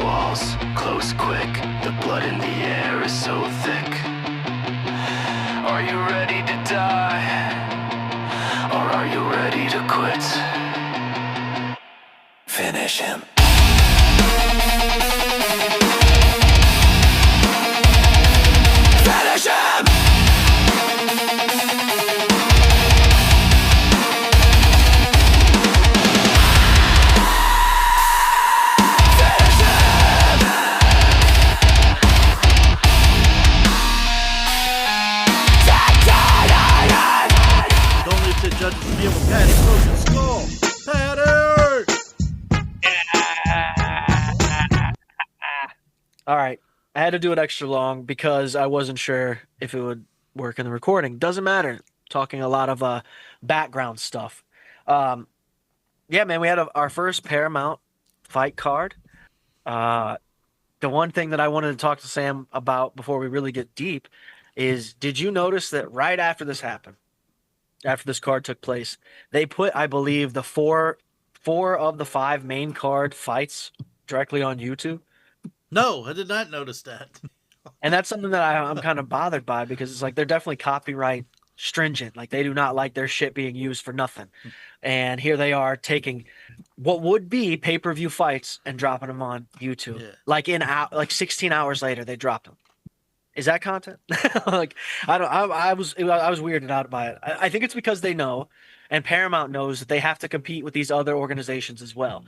walls, close quick. The blood in the air is so thick. Are you ready to die? Or are you ready to quit? Finish him. Finish him! Judges to be able to Patty broken skull. Patty! All right. I had to do it extra long because I wasn't sure if it would work in the recording. Doesn't matter. Talking a lot of background stuff. Yeah, man, we had our first Paramount fight card. The one thing that I wanted to talk to Sam about before we really get deep is, did you notice that right after this happened, after this card took place, they put, I believe, the four of the 5 main card fights directly on YouTube? No, I did not notice that. And that's something that I'm kind of bothered by, because it's like they're definitely copyright stringent. Like, they do not like their shit being used for nothing. And here they are taking what would be pay-per-view fights and dropping them on YouTube. Yeah. Like 16 hours later, they dropped them. Is that content? Like, I was weirded out by it. I think it's because they know, and Paramount knows, that they have to compete with these other organizations as well.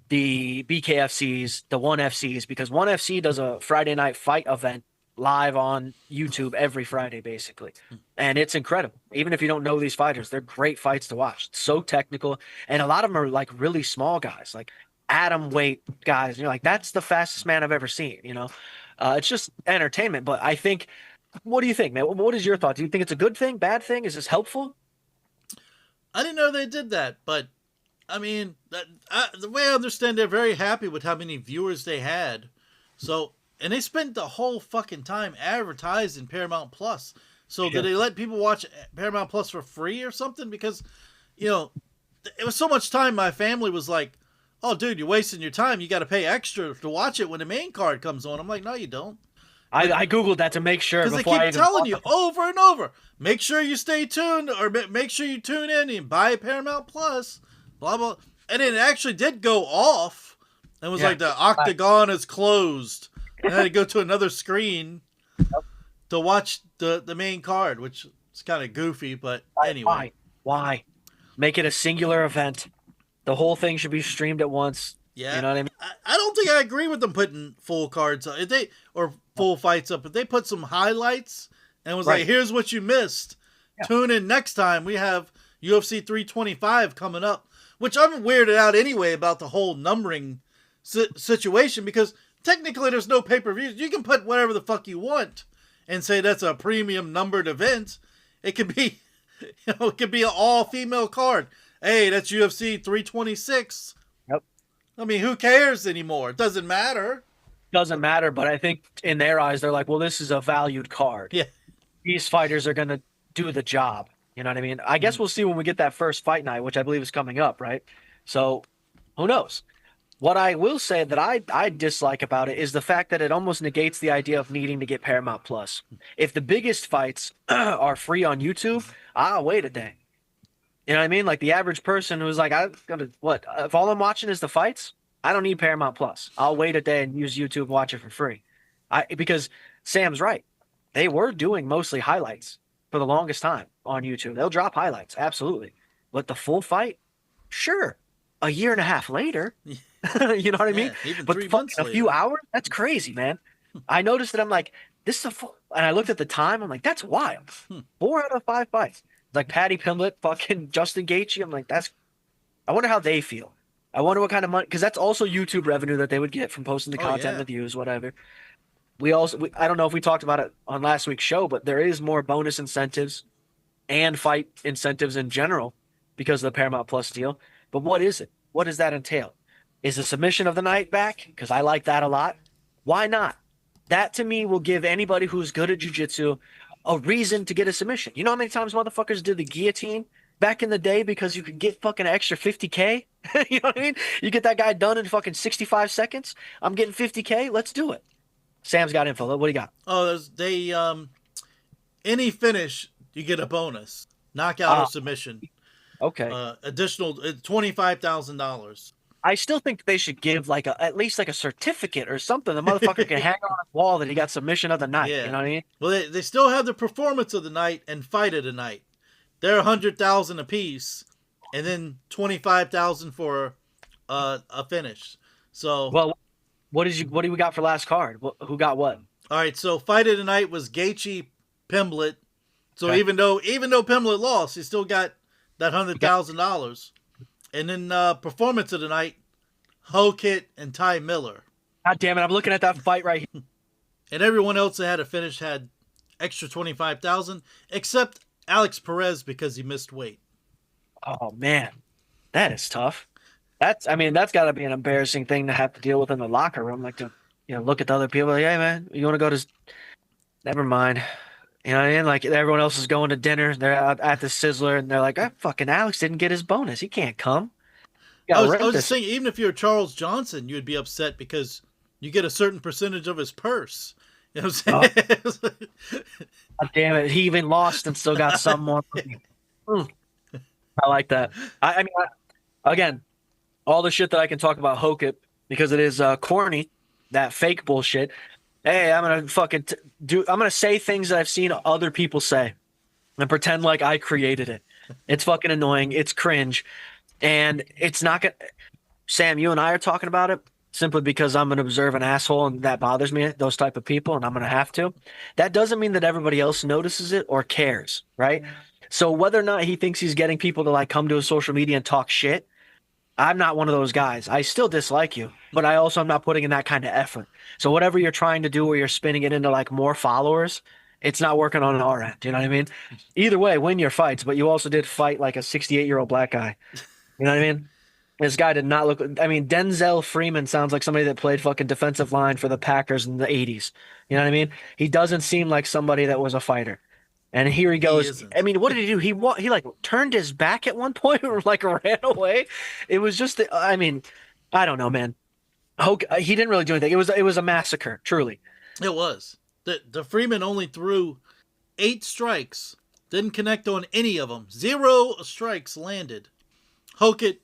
The BKFCs, the 1FCs, because 1FC does a Friday night fight event live on YouTube every Friday, basically. And it's incredible. Even if you don't know these fighters, they're great fights to watch. It's so technical. And a lot of them are like really small guys, like atom weight guys. And you're like, that's the fastest man I've ever seen, you know? It's just entertainment. But I think, what do you think, man? What is your thought? Do you think it's a good thing, bad thing? Is this helpful? I didn't know they did that, but I mean, the way I understand, they're very happy with how many viewers they had. So, and they spent the whole fucking time advertising Paramount Plus. So yeah. Did they let people watch Paramount Plus for free or something? Because, you know, it was so much time. My family was like, "Oh, dude, you're wasting your time. You got to pay extra to watch it when the main card comes on." I'm like, "No, you don't." I Googled that to make sure. Because they keep telling you over and over, make sure you stay tuned, or make sure you tune in and buy Paramount Plus, blah, blah. And it actually did go off and was like, the octagon is closed. And I had to go to another screen to watch the main card, which is kind of goofy, but anyway. Why? Make it a singular event. The whole thing should be streamed at once. Yeah. You know what I mean? I don't think I agree with them putting full cards up. Or full fights up. If they put some highlights and was like, here's what you missed. Yeah. Tune in next time. We have UFC 325 coming up, which I'm weirded out anyway about the whole numbering situation, because technically there's no pay-per-views. You can put whatever the fuck you want and say that's a premium numbered event. It could be, it could be an all-female card. Hey, that's UFC 326. Yep. I mean, who cares anymore? It doesn't matter. Doesn't matter, but I think in their eyes, they're like, well, this is a valued card. Yeah. These fighters are going to do the job. You know what I mean? I guess we'll see when we get that first fight night, which I believe is coming up, right? So who knows? What I will say that I dislike about it is the fact that it almost negates the idea of needing to get Paramount Plus. If the biggest fights are free on YouTube, I'll wait a day. You know what I mean? Like the average person who's like, if all I'm watching is the fights, I don't need Paramount Plus. I'll wait a day and use YouTube and watch it for free. Because Sam's right. They were doing mostly highlights for the longest time on YouTube. They'll drop highlights, absolutely. But the full fight, sure. A year and a half later, you know what I mean? Even but 3 months later. A few hours, that's crazy, man. I noticed that. I'm like, this is a full, and I looked at the time. I'm like, that's wild. 4 out of 5 fights. Like Patty Pimblett, fucking Justin Gaethje. I'm like, I wonder how they feel. I wonder what kind of money, because that's also YouTube revenue that they would get from posting the content, the views, whatever. I don't know if we talked about it on last week's show, but there is more bonus incentives and fight incentives in general because of the Paramount Plus deal. But what is it? What does that entail? Is the submission of the night back? Because I like that a lot. Why not? That to me will give anybody who's good at jiu-jitsu a reason to get a submission. You know how many times motherfuckers did the guillotine back in the day because you could get fucking extra 50K. You know what I mean? You get that guy done in fucking 65 seconds. I'm getting 50K. Let's do it. Sam's got info. What do you got? Oh, any finish you get a bonus, knockout or submission. Okay. Additional $25,000. I still think they should give at least like a certificate or something. The motherfucker can hang on his wall that he got submission of the night. Yeah. You know what I mean? Well, they still have the performance of the night and fight of the night. They're 100,000 apiece, and then 25,000 for a finish. So, well, what do we got for last card? Who got what? All right. So fight of the night was Gaethje Pimblett. So Okay. even though Pimblett lost, he still got that $100,000. And then performance of the night, Hokit and Ty Miller. God damn it! I'm looking at that fight right here. And everyone else that had a finish had extra 25,000, except Alex Perez because he missed weight. Oh man, that is tough. That's got to be an embarrassing thing to have to deal with in the locker room. Like to look at the other people. Like, hey man, you want to go to? Never mind. You know what I mean? Like everyone else is going to dinner. They're out at the Sizzler, and they're like, oh, "Fucking Alex didn't get his bonus. He can't come." I was just saying, even if you're Charles Johnson, you'd be upset because you get a certain percentage of his purse. You know what I'm saying? God damn it! He even lost and still got some more money. I like that. I mean, again, all the shit that I can talk about Hokit because it is corny, that fake bullshit. Hey, I'm gonna fucking I'm gonna say things that I've seen other people say and pretend like I created it. It's fucking annoying. It's cringe, and it's not gonna. Sam, you and I are talking about it simply because I'm an observant asshole and that bothers me. Those type of people, and I'm gonna have to. That doesn't mean that everybody else notices it or cares, right? So whether or not he thinks he's getting people to like come to his social media and talk shit, I'm not one of those guys. I still dislike you, but I also am not putting in that kind of effort. So whatever you're trying to do where you're spinning it into like more followers, it's not working on our end. You know what I mean? Either way, win your fights, but you also did fight like a 68-year-old black guy. You know what I mean? This guy did not look. I mean, Denzel Freeman sounds like somebody that played fucking defensive line for the Packers in the 80s. You know what I mean? He doesn't seem like somebody that was a fighter. And here he goes. I mean, what did he do? He like turned his back at one point or like ran away. It was just. I mean, I don't know, man. He didn't really do anything. It was a massacre, truly. It was. The Freeman only threw 8 strikes. Didn't connect on any of them. 0 strikes landed. Hokit,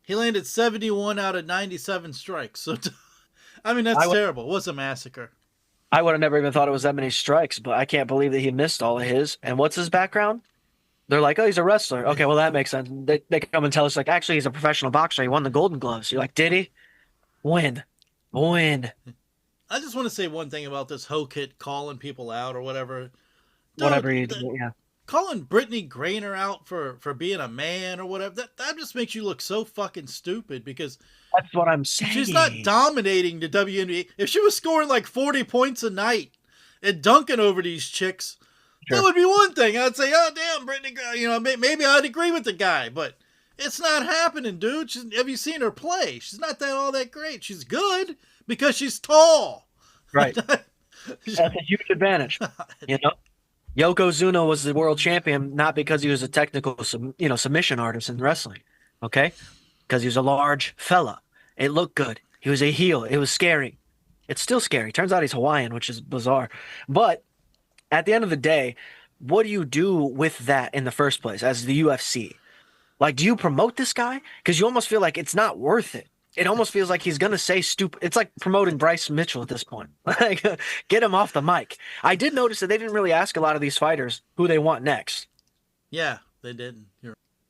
he landed 71 out of 97 strikes. So, I mean, that's terrible. It was a massacre. I would have never even thought it was that many strikes, but I can't believe that he missed all of his. And what's his background? They're like, oh, he's a wrestler. Okay, well, that makes sense. They come and tell us, like, actually, he's a professional boxer. He won the Golden Gloves. You're like, did he? Win. I just want to say one thing about this Hokit calling people out or whatever. Whatever he did, yeah. Calling Brittany Griner out for being a man or whatever, that just makes you look so fucking stupid because that's what I'm saying. She's not dominating the WNBA. If she was scoring like 40 points a night and dunking over these chicks, that would be one thing. I'd say, oh, damn, Brittany, maybe I'd agree with the guy, but it's not happening, dude. Have you seen her play? She's not all that great. She's good because she's tall. Right. That's a huge advantage, you know? Yokozuna was the world champion not because he was a technical, submission artist in wrestling, okay? Because he was a large fella. It looked good. He was a heel. It was scary. It's still scary. Turns out he's Hawaiian, which is bizarre. But at the end of the day, what do you do with that in the first place as the UFC? Like, do you promote this guy? Because you almost feel like it's not worth it. It almost feels like he's going to say stupid. It's like promoting Bryce Mitchell at this point. Like, get him off the mic. I did notice that they didn't really ask a lot of these fighters who they want next. Yeah, they didn't.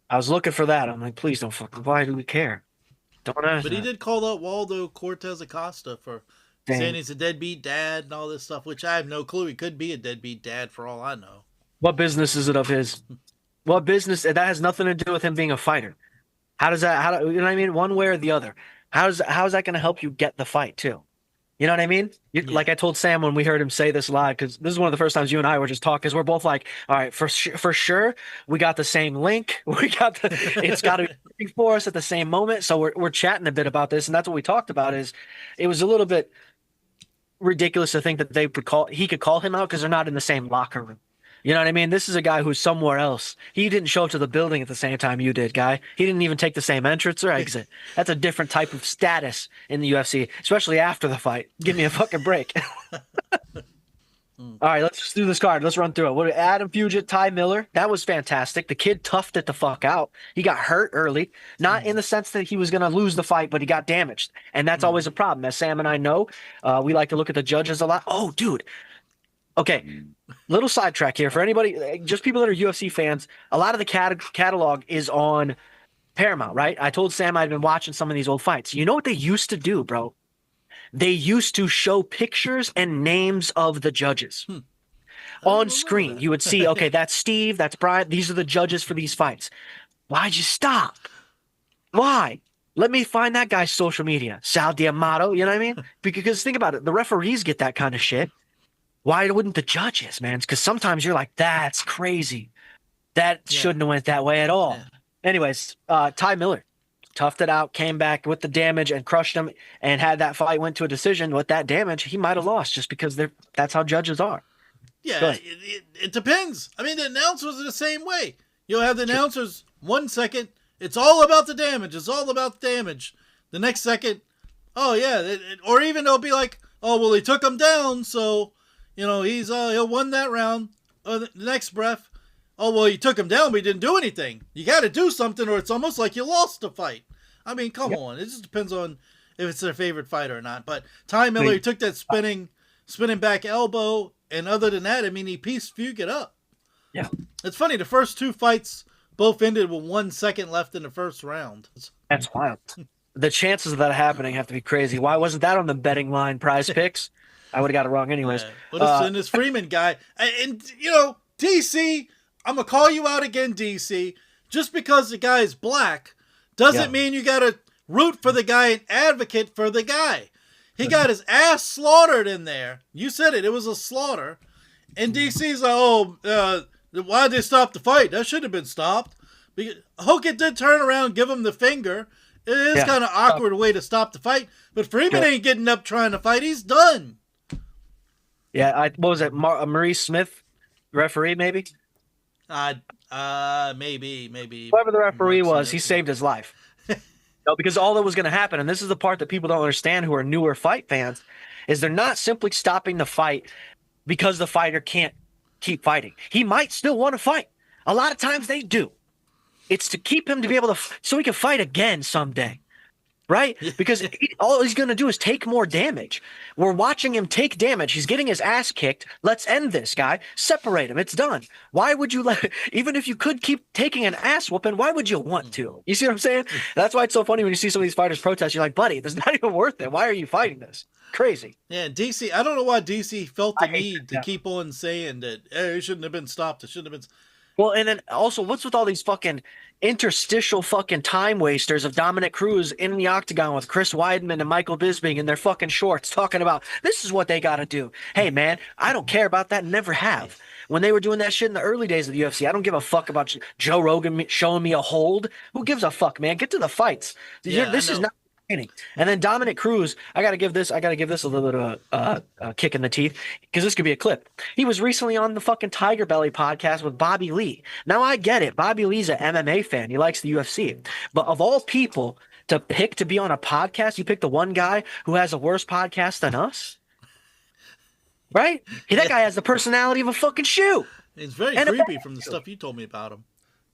I was looking for that. I'm like, please don't fucking. Why do we care? Don't ask. But he did call out Waldo Cortez Acosta for saying he's a deadbeat dad and all this stuff, which I have no clue. He could be a deadbeat dad for all I know. What business is it of his? What business? That has nothing to do with him being a fighter. You know what I mean? One way or the other. How's that going to help you get the fight too? You know what I mean? Like I told Sam when we heard him say this live, because this is one of the first times you and I were just talking, because we're both like, all right, for sure, we got the same link. It's got to be for us at the same moment. So we're chatting a bit about this, and that's what we talked about. Is it was a little bit ridiculous to think that he could call him out because they're not in the same locker room. You know what I mean? This is a guy who's somewhere else. He didn't show up to the building at the same time you did, guy. He didn't even take the same entrance or exit. That's a different type of status in the UFC, especially after the fight. Give me a fucking break. All right, let's just do this card. Let's run through it. What Adam Puget, Ty Miller, that was fantastic. The kid toughed it the fuck out. He got hurt early, not in the sense that he was going to lose the fight, but he got damaged, and that's always a problem. As Sam and I know, we like to look at the judges a lot. Oh, dude. Okay, little sidetrack here for anybody, just people that are UFC fans. A lot of the catalog is on Paramount, right? I told Sam I'd been watching some of these old fights. You know what they used to do, bro? They used to show pictures and names of the judges on screen. You would see, okay, that's Steve, that's Brian. These are the judges for these fights. Why'd you stop? Why? Let me find that guy's social media. Sal D'Amato, you know what I mean? Because think about it. The referees get that kind of shit. Why wouldn't the judges, man? Because sometimes you're like, that's crazy. That shouldn't have went that way at all. Anyways, Ty Miller toughed it out, came back with the damage and crushed him, and had that fight went to a decision with that damage, he might have lost just because that's how judges are. Yeah, it depends. I mean, the announcers are the same way. You'll have the announcers 1 second, it's all about the damage. It's all about damage. The next second, oh yeah, or even they'll be like, oh well, he took him down, so you know he'll won that round. The next breath, oh well, he took him down, but he didn't do anything. You got to do something, or it's almost like you lost the fight. I mean, come on. It just depends on if it's their favorite fighter or not. But Ty Miller, he took that spinning back elbow, and other than that, I mean, he pieced Fugit up. Yeah. It's funny. The first two fights both ended with 1 second left in the first round. That's wild. The chances of that happening have to be crazy. Why wasn't that on the betting line prize picks? I would have got it wrong anyways. Yeah. Well, this Freeman guy. And, you know, DC, I'm going to call you out again, DC. Just because the guy is black doesn't mean you got to root for the guy and advocate for the guy. He got his ass slaughtered in there. You said it. It was a slaughter. And DC's like, oh, why did they stop the fight? That should have been stopped. Hogan did turn around and give him the finger. It is kind of awkward way to stop the fight. But Freeman ain't getting up trying to fight. He's done. Yeah, what was it? Maurice Smith, referee, maybe? Maybe. Whoever the referee was, he saved his life. No, because all that was going to happen, and this is the part that people don't understand who are newer fight fans, is they're not simply stopping the fight because the fighter can't keep fighting. He might still want to fight. A lot of times they do. It's to keep him to be able to, so he can fight again someday. Right? Because all he's going to do is take more damage. We're watching him take damage. He's getting his ass kicked. Let's end this guy. Separate him. It's done. Why would you even if you could keep taking an ass whooping, why would you want to? You see what I'm saying? That's why it's so funny when you see some of these fighters protest. You're like, buddy, this is not even worth it. Why are you fighting this? Crazy. Yeah, DC, I don't know why DC felt the need to keep on saying that, hey, it shouldn't have been stopped. It shouldn't have been. Well, and then also, what's with all these fucking interstitial fucking time wasters of Dominic Cruz in the octagon with Chris Weidman and Michael Bisping in their fucking shorts talking about this is what they got to do. Hey, man, I don't care about that. Never have. When they were doing that shit in the early days of the UFC, I don't give a fuck about Joe Rogan showing me a hold. Who gives a fuck, man? Get to the fights. This is not. And then Dominic Cruz, I gotta give this a little bit of a kick in the teeth because this could be a clip. He was recently on the fucking Tiger Belly podcast with Bobby Lee. Now I get it. Bobby Lee's an MMA fan. He likes the UFC. But of all people to pick to be on a podcast, you pick the one guy who has a worse podcast than us? Right? That guy has the personality of a fucking shoe. It's very creepy from the stuff you told me about him.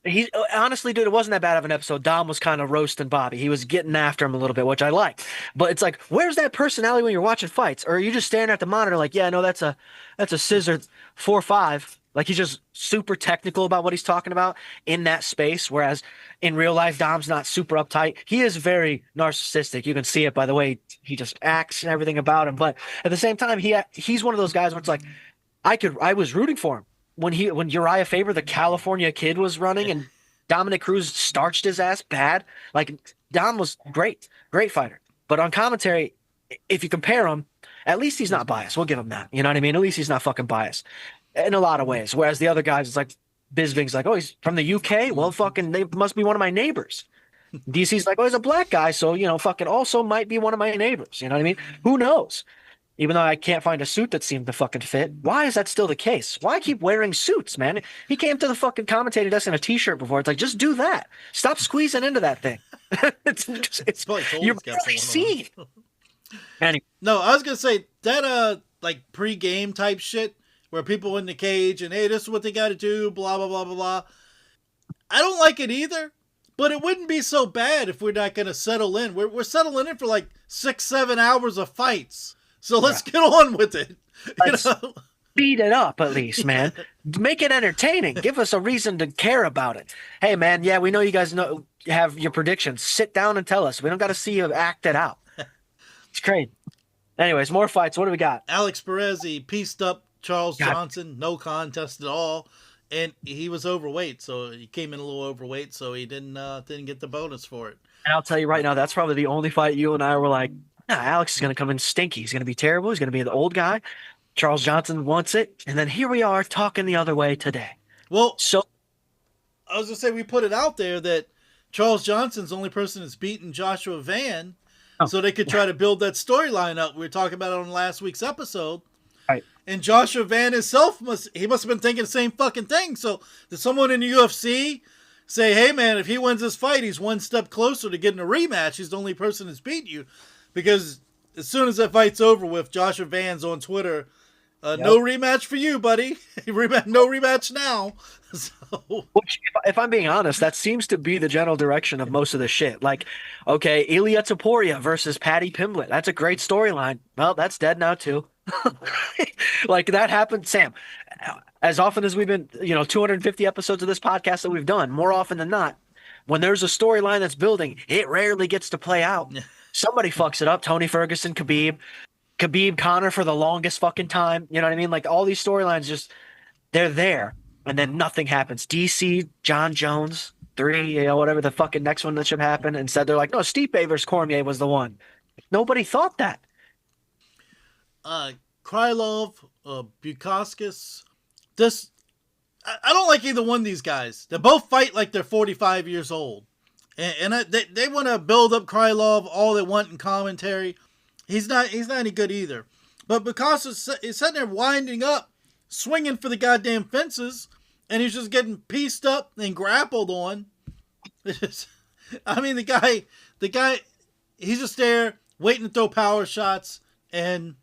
He honestly, dude, it wasn't that bad of an episode. Dom was kind of roasting Bobby. He was getting after him a little bit, which I liked. But it's like, where's that personality when you're watching fights? Or are you just staring at the monitor like, yeah, no, that's a scissor 4-5. Like he's just super technical about what he's talking about in that space. Whereas in real life, Dom's not super uptight. He is very narcissistic. You can see it by the way he just acts and everything about him. But at the same time, he's one of those guys where it's like, I was rooting for him. When Uriah Faber, the California kid, was running and Dominic Cruz starched his ass bad, like Dom was great fighter. But on commentary, if you compare him, at least he's not biased. We'll give him that. You know what I mean? At least he's not fucking biased in a lot of ways. Whereas the other guys, it's like Bisping's like, oh, he's from the UK. Well, fucking, they must be one of my neighbors. DC's like, oh, he's a black guy, so fucking also might be one of my neighbors. You know what I mean? Who knows? even though I can't find a suit that seemed to fucking fit. Why is that still the case? Why keep wearing suits, man? He came to the fucking commentating desk in a t-shirt before. It's like, just do that. Stop squeezing into that thing. It's Probably told you're he's got barely one seeing. on. Anyway, No, I was gonna say that like pre-game type shit where people in the cage and hey, this is what they got to do, blah blah blah blah blah. I don't like it either, but it wouldn't be so bad if we're not gonna settle in. We're settling in for like 6-7 hours of fights, so let's get on with it. let's speed it up at least, man. Make it entertaining. Give us a reason to care about it. Hey, man, yeah, we know you guys know have your predictions. Sit down and tell us. We don't got to see you act it out. It's crazy. Anyways, more fights. What do we got? Alex Perez, he pieced up Charles God. Johnson, no contest at all, and he was overweight, so he came in a little overweight, so he didn't get the bonus for it. And I'll tell you right now, that's probably the only fight you and I were like, nah, Alex is going to come in stinky. He's going to be terrible. He's going to be the old guy. Charles Johnson wants it. And then here we are talking the other way today. Well, So, I was gonna say we put it out there that Charles Johnson's the only person that's beaten Joshua Van, oh, so they could try to build that storyline up. We were talking about it on last week's episode. right. And Joshua Van himself must have been thinking the same fucking thing. So did someone in the UFC say, hey man, if he wins this fight, he's one step closer to getting a rematch. He's the only person that's beat you. Because as soon as that fight's over with, Joshua Van's on Twitter, no rematch for you, buddy. No rematch now. So Which, if I'm being honest, that seems to be the general direction of most of the shit. Like, okay, Ilya Taporia versus Paddy Pimblett. That's a great storyline. Well, that's dead now too. Like that happened, Sam. As often as we've been, 250 episodes of this podcast that we've done, more often than not, when there's a storyline that's building, it rarely gets to play out. Somebody fucks it up. Tony Ferguson, Khabib, Connor for the longest fucking time. You know what I mean? Like all these storylines just they're there, and then nothing happens. DC, John Jones, 3, whatever the fucking next one that should happen. Instead, they're like, no, Stipe versus Cormier was the one. Nobody thought that. Krylov, Bukauskas, I don't like either one of these guys. They both fight like they're 45 years old. They want to build up Krylov all they want in commentary. He's not any good either. But Bukauskas is sitting there winding up, swinging for the goddamn fences, and he's just getting pieced up and grappled on. I mean, the guy, he's just there waiting to throw power shots, and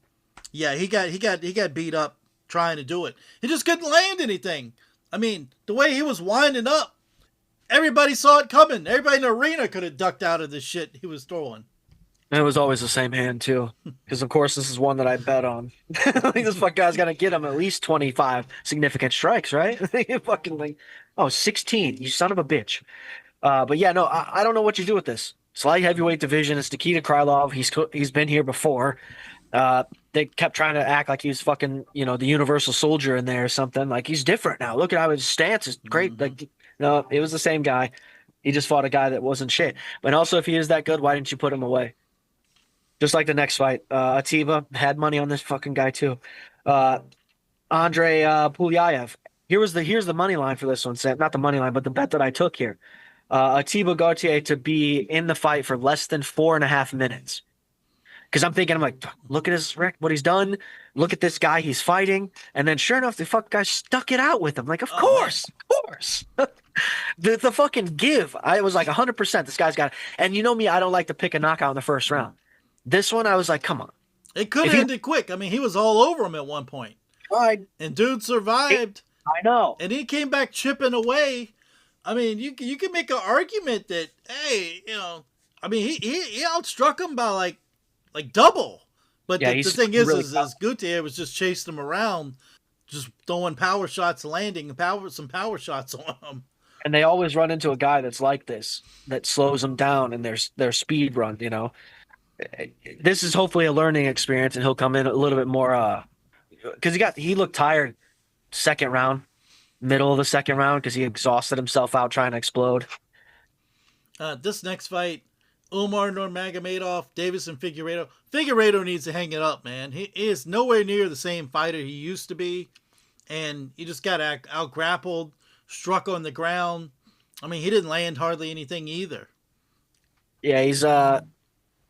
yeah, he got beat up trying to do it. He just couldn't land anything. I mean, the way he was winding up, everybody saw it coming. Everybody in the arena could have ducked out of the shit he was throwing. And it was always the same hand too, because of course this is one that I bet on. I think this fuck guy's gonna get him at least 25 significant strikes, right? Fucking like, 16, you son of a bitch. But yeah, no, I don't know what you do with this. Slight heavyweight division is Nikita Krylov. He's been here before. They kept trying to act like he was fucking, the Universal Soldier in there or something. Like he's different now. Look at how his stance is great. Mm-hmm. Like, no, it was the same guy. He just fought a guy that wasn't shit. But also, if he is that good, why didn't you put him away? Just like the next fight, Atiba had money on this fucking guy too. Andre Pulyaev. Here's the money line for this one, Sam. Not the money line, but the bet that I took here. Atiba Gautier to be in the fight for less than 4.5 minutes. Because I'm like, look at what he's done. Look at this guy he's fighting. And then sure enough, the fuck guy stuck it out with him. Like, of course. the fucking give. I was like 100%. This guy's got it. And you know me, I don't like to pick a knockout in the first round. This one, I was like, come on. It could have ended quick. I mean, he was all over him at one point. Tried. And dude survived. I know. And he came back chipping away. I mean, you can make an argument that, hey, I mean, he outstruck him by like double. But the thing is, really is Gautier was just chasing him around, just throwing power shots, landing some power shots on him. And they always run into a guy that's like this, that slows them down in their speed run, This is hopefully a learning experience, and he'll come in a little bit more because he looked tired second round, middle of the second round, because he exhausted himself out trying to explode. This next fight, Umar Nurmagomedov, Davison Figueiredo. Figueiredo needs to hang it up, man. He is nowhere near the same fighter he used to be, and he just got out grappled, struck on the ground. I mean, he didn't land hardly anything either. Yeah, he's I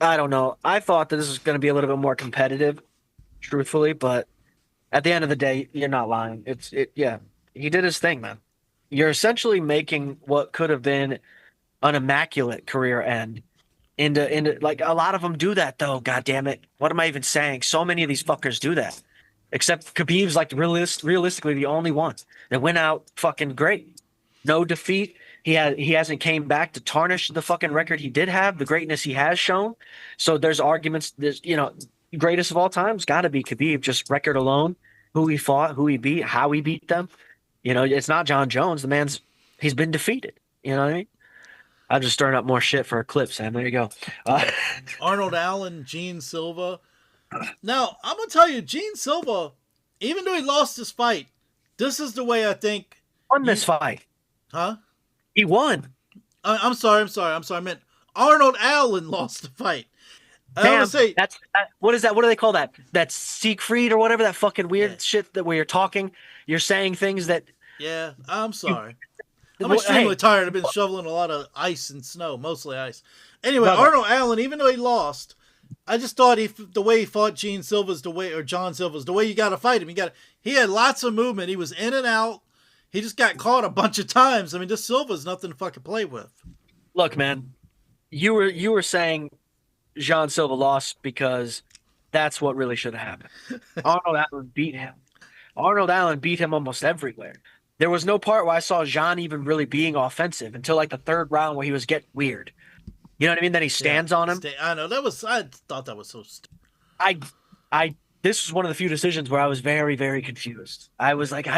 don't know. I thought that this was going to be a little bit more competitive. truthfully, but at the end of the day, you're not lying. Yeah. He did his thing, man. You're essentially making what could have been an immaculate career end into like a lot of them do that though. God damn it. What am I even saying? So many of these fuckers do that. Except Khabib's like realistically the only one that went out fucking great. No defeat. He hasn't came back to tarnish the fucking record he did have, the greatness he has shown. So there's arguments. There's greatest of all time's got to be Khabib. Just record alone, who he fought, who he beat, how he beat them. It's not John Jones. He's been defeated. You know what I mean? I'm just stirring up more shit for a clip, Sam. There you go. Arnold Allen, Gene Silva. Now, I'm going to tell you, Gene Silva, even though he lost his fight, this is the way I think. Won this fight. Huh? He won. I'm sorry. I meant Arnold Allen lost the fight. I Damn, want to say. What is that? What do they call that? That's Siegfried or whatever, that fucking weird shit that where you're talking, you're saying things that. Yeah, I'm sorry. I'm extremely tired. I've been shoveling a lot of ice and snow, mostly ice. Anyway, Arnold Allen, even though he lost, I just thought the way he fought John Silva's the way you got to fight him. He had lots of movement. He was in and out. He just got caught a bunch of times. I mean, this Silva's nothing to fucking play with. Look, man, you were saying Jean Silva lost because that's what really should have happened. Arnold Allen beat him. Arnold Allen beat him almost everywhere. There was no part where I saw Jean even really being offensive until like the third round where he was getting weird. You know what I mean? Then he stands on him. I know I thought that was so stupid. This was one of the few decisions where I was very, very confused. I was like,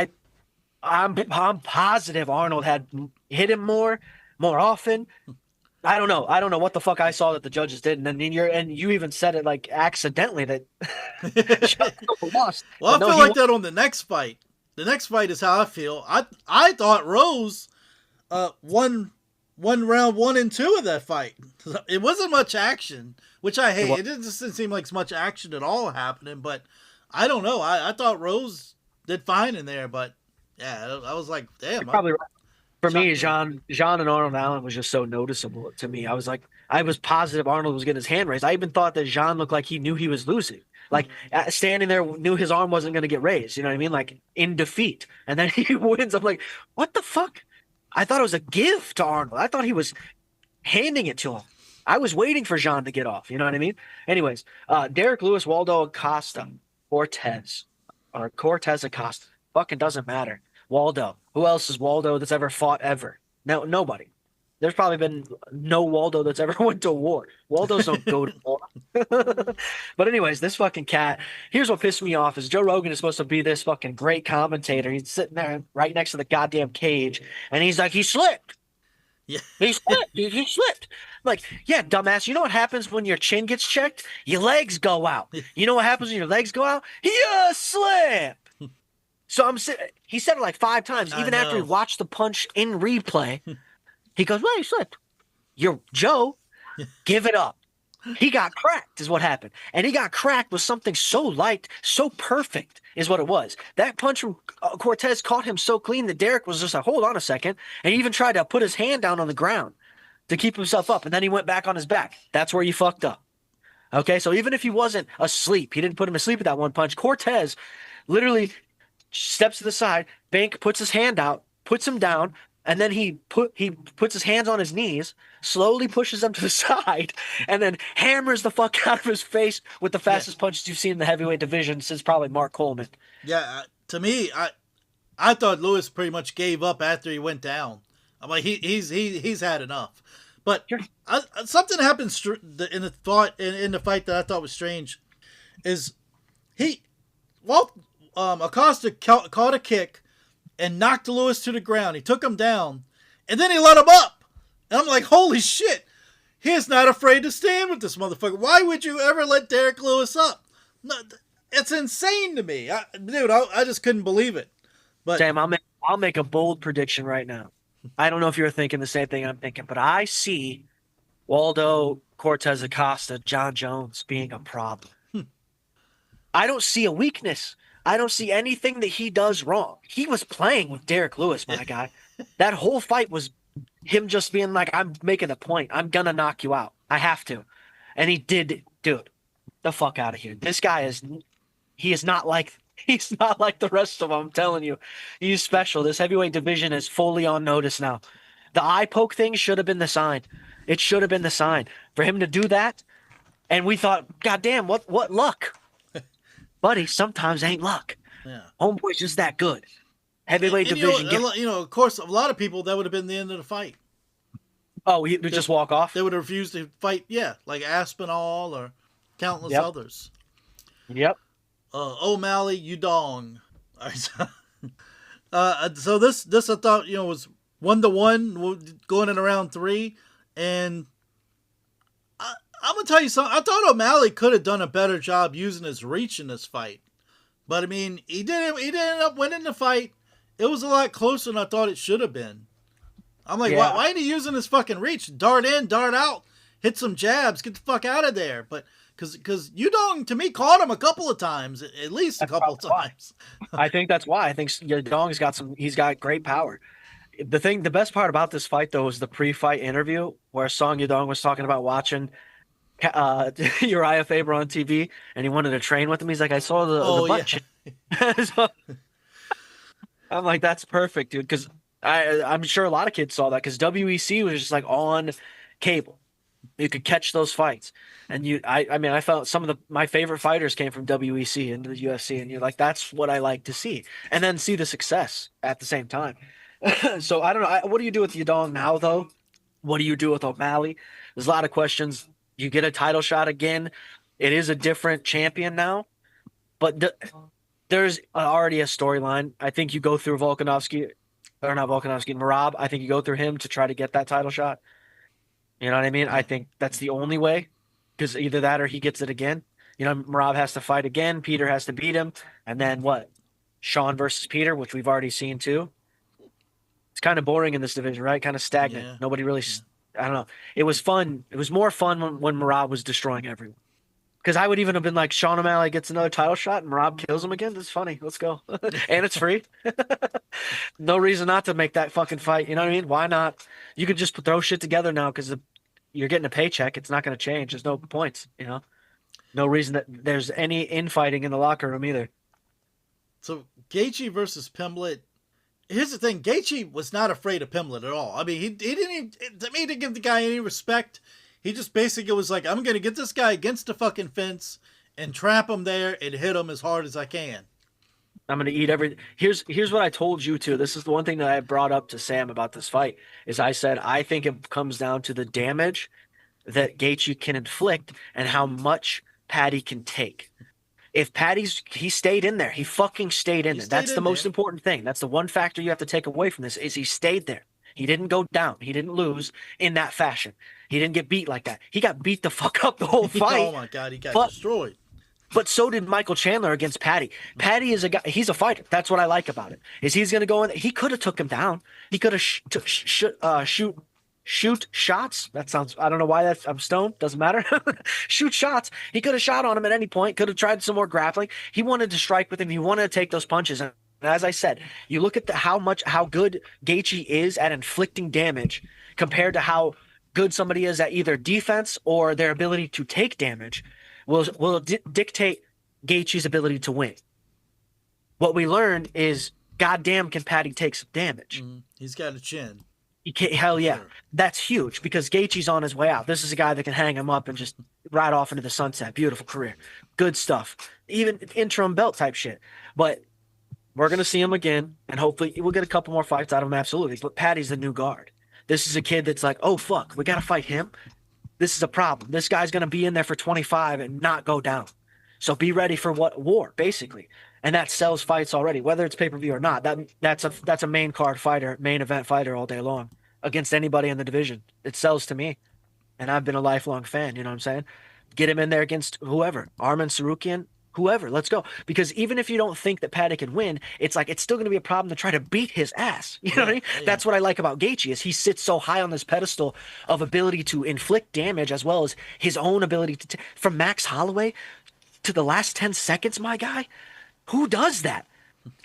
I'm positive Arnold had hit him more often. I don't know what the fuck I saw that the judges did, and then you even said it like accidentally that lost. Well, I feel like that on the next fight. The next fight is how I feel. I thought Rose won round 1 and 2 of that fight. It wasn't much action, which I hate. It didn't seem like much action at all happening, but I don't know. I thought Rose did fine in there, but yeah, I was like, damn. You're probably right. For me, Jean and Arnold Allen was just so noticeable to me. I was positive Arnold was getting his hand raised. I even thought that Jean looked like he knew he was losing. Like standing there, knew his arm wasn't going to get raised. You know what I mean? Like in defeat. And then he wins. I'm like, what the fuck? I thought it was a gift to Arnold. I thought he was handing it to him. I was waiting for Jean to get off. You know what I mean? Anyways, Derek Lewis, Waldo Acosta, Cortez Acosta. Fucking doesn't matter. Waldo. Who else is Waldo that's ever fought ever? No, nobody. There's probably been no Waldo that's ever went to war. Waldos don't go to war. But anyways, this fucking cat, here's what pissed me off is Joe Rogan is supposed to be this fucking great commentator. He's sitting there right next to the goddamn cage, and he's like, he slipped. Yeah. He slipped. He slipped. I'm like, yeah, dumbass. You know what happens when your chin gets checked? Your legs go out. You know what happens when your legs go out? You slip. So he said it like 5 times, even after he watched the punch in replay. He goes, well, he slipped. You're Joe, give it up. He got cracked is what happened. And he got cracked with something so light, so perfect is what it was. That punch from Cortez caught him so clean that Derek was just like, hold on a second. And he even tried to put his hand down on the ground to keep himself up. And then he went back on his back. That's where you fucked up. Okay, so even if he wasn't asleep, he didn't put him asleep with that one punch. Cortez literally steps to the side, Bank puts his hand out, puts him down, and then he puts his hands on his knees, slowly pushes them to the side, and then hammers the fuck out of his face with the fastest punches you've seen in the heavyweight division since probably Mark Coleman. Yeah, to me, I thought Lewis pretty much gave up after he went down. I'm like, he's had enough. But something happened in the fight that I thought was strange, is Acosta caught a kick and knocked Lewis to the ground. He took him down, and then he let him up. And I'm like, holy shit. He is not afraid to stand with this motherfucker. Why would you ever let Derek Lewis up? No, it's insane to me. I just couldn't believe it. But Sam, I'll make a bold prediction right now. I don't know if you're thinking the same thing I'm thinking, but I see Waldo, Cortez Acosta, John Jones being a problem. I don't see a weakness. I don't see anything that he does wrong. He was playing with Derek Lewis, my guy. That whole fight was him just being like, I'm making a point. I'm going to knock you out. I have to. And he did, dude, the fuck out of here. This guy is He is not like he's not like the rest of them. I'm telling you, he's special. This heavyweight division is fully on notice now. The eye poke thing should have been the sign. It should have been the sign for him to do that. And we thought, God damn, what luck, buddy? Sometimes ain't luck. Yeah. Homeboy's just that good. Heavyweight And division. of course, a lot of people that would have been the end of the fight. Oh, he would just walk off. They would have refused to fight. Yeah, like Aspinall or countless Yep. others. Yep. O'Malley, Udong. All right. So this I thought was 1-1 going in around 3, and I'm gonna tell you something. I thought O'Malley could have done a better job using his reach in this fight, but I mean he didn't. He didn't end up winning the fight. It was a lot closer than I thought it should have been. I'm like, why ain't he using his fucking reach? Dart in, dart out, hit some jabs, get the fuck out of there. But because Udong to me caught him a couple of times, at least a couple of times. I think that's why. I think Yadong's got he's got great power. The best part about this fight though was the pre-fight interview where Song Yadong was talking about watching Uriah Faber on TV and he wanted to train with him. He's like, I saw the butt. Yeah. So, I'm like, that's perfect, dude. Because I'm sure a lot of kids saw that because WEC was just like on cable. You could catch those fights, and I felt some of my favorite fighters came from WEC into the UFC, and you're like, that's what I like to see, and then see the success at the same time. So I don't know. What do you do with Yadong now, though? What do you do with O'Malley? There's a lot of questions. You get a title shot again. It is a different champion now, but there's already a storyline. I think you go through Volkanovski, or not Volkanovski, Merab. I think you go through him to try to get that title shot. You know what I mean? I think that's the only way, because either that or he gets it again. Merab has to fight again. Peter has to beat him. And then what? Sean versus Peter, which we've already seen too. It's kind of boring in this division, right? Kind of stagnant. Yeah. Nobody really, I don't know. It was fun. It was more fun when Merab was destroying everyone. Because I would even have been like, Sean O'Malley gets another title shot and Merab kills him again. That's funny. Let's go. And it's free. No reason not to make that fucking fight. You know what I mean? Why not? You could just throw shit together now because you're getting a paycheck. It's not going to change. There's no points, No reason that there's any infighting in the locker room either. So Gaethje versus Pimblett. Here's the thing. Gaethje was not afraid of Pimblett at all. I mean, he didn't, to me, he didn't give the guy any respect. He just basically was like, I'm going to get this guy against the fucking fence and trap him there and hit him as hard as I can. I'm going to eat everything. Here's what I told you too. This is the one thing that I brought up to Sam about this fight is I said, I think it comes down to the damage that Gaethje can inflict and how much Paddy can take. If he stayed in there, he fucking stayed in there. That's the most important thing. That's the one factor you have to take away from this is he stayed there. He didn't go down. He didn't lose in that fashion. He didn't get beat like that. He got beat the fuck up the whole fight. Oh my God, he got destroyed. But so did Michael Chandler against Paddy. Paddy is a guy. He's a fighter. That's what I like about it. Is he's going to go in? He could have took him down. He could have shoot shots. That sounds. I don't know why I'm stoned. Doesn't matter. Shoot shots. He could have shot on him at any point. Could have tried some more grappling. He wanted to strike with him. He wanted to take those punches. And as I said, you look at how good Gaethje is at inflicting damage compared to how good somebody is at either defense or their ability to take damage will dictate Gaethje's ability to win. What we learned is, goddamn, can Paddy take some damage? He's got a chin. Hell yeah. Sure. That's huge because Gaethje's on his way out. This is a guy that can hang him up and just ride off into the sunset. Beautiful career. Good stuff. Even interim belt type shit. But we're going to see him again, and hopefully we'll get a couple more fights out of him, absolutely. But Paddy's the new guard. This is a kid that's like, oh, fuck, we got to fight him? This is a problem. This guy's going to be in there for 25 and not go down. So be ready for war, basically. And that sells fights already, whether it's pay-per-view or not. That's a main card fighter, main event fighter all day long against anybody in the division. It sells to me. And I've been a lifelong fan, you know what I'm saying? Get him in there against whoever. Arman Sarukian, whoever. Let's go. Because even if you don't think that Paddy can win, it's like it's still going to be a problem to try to beat his ass. You know what I mean? Yeah. That's what I like about Gaethje is he sits so high on this pedestal of ability to inflict damage as well as his own ability to from Max Holloway to the last 10 seconds, my guy. Who does that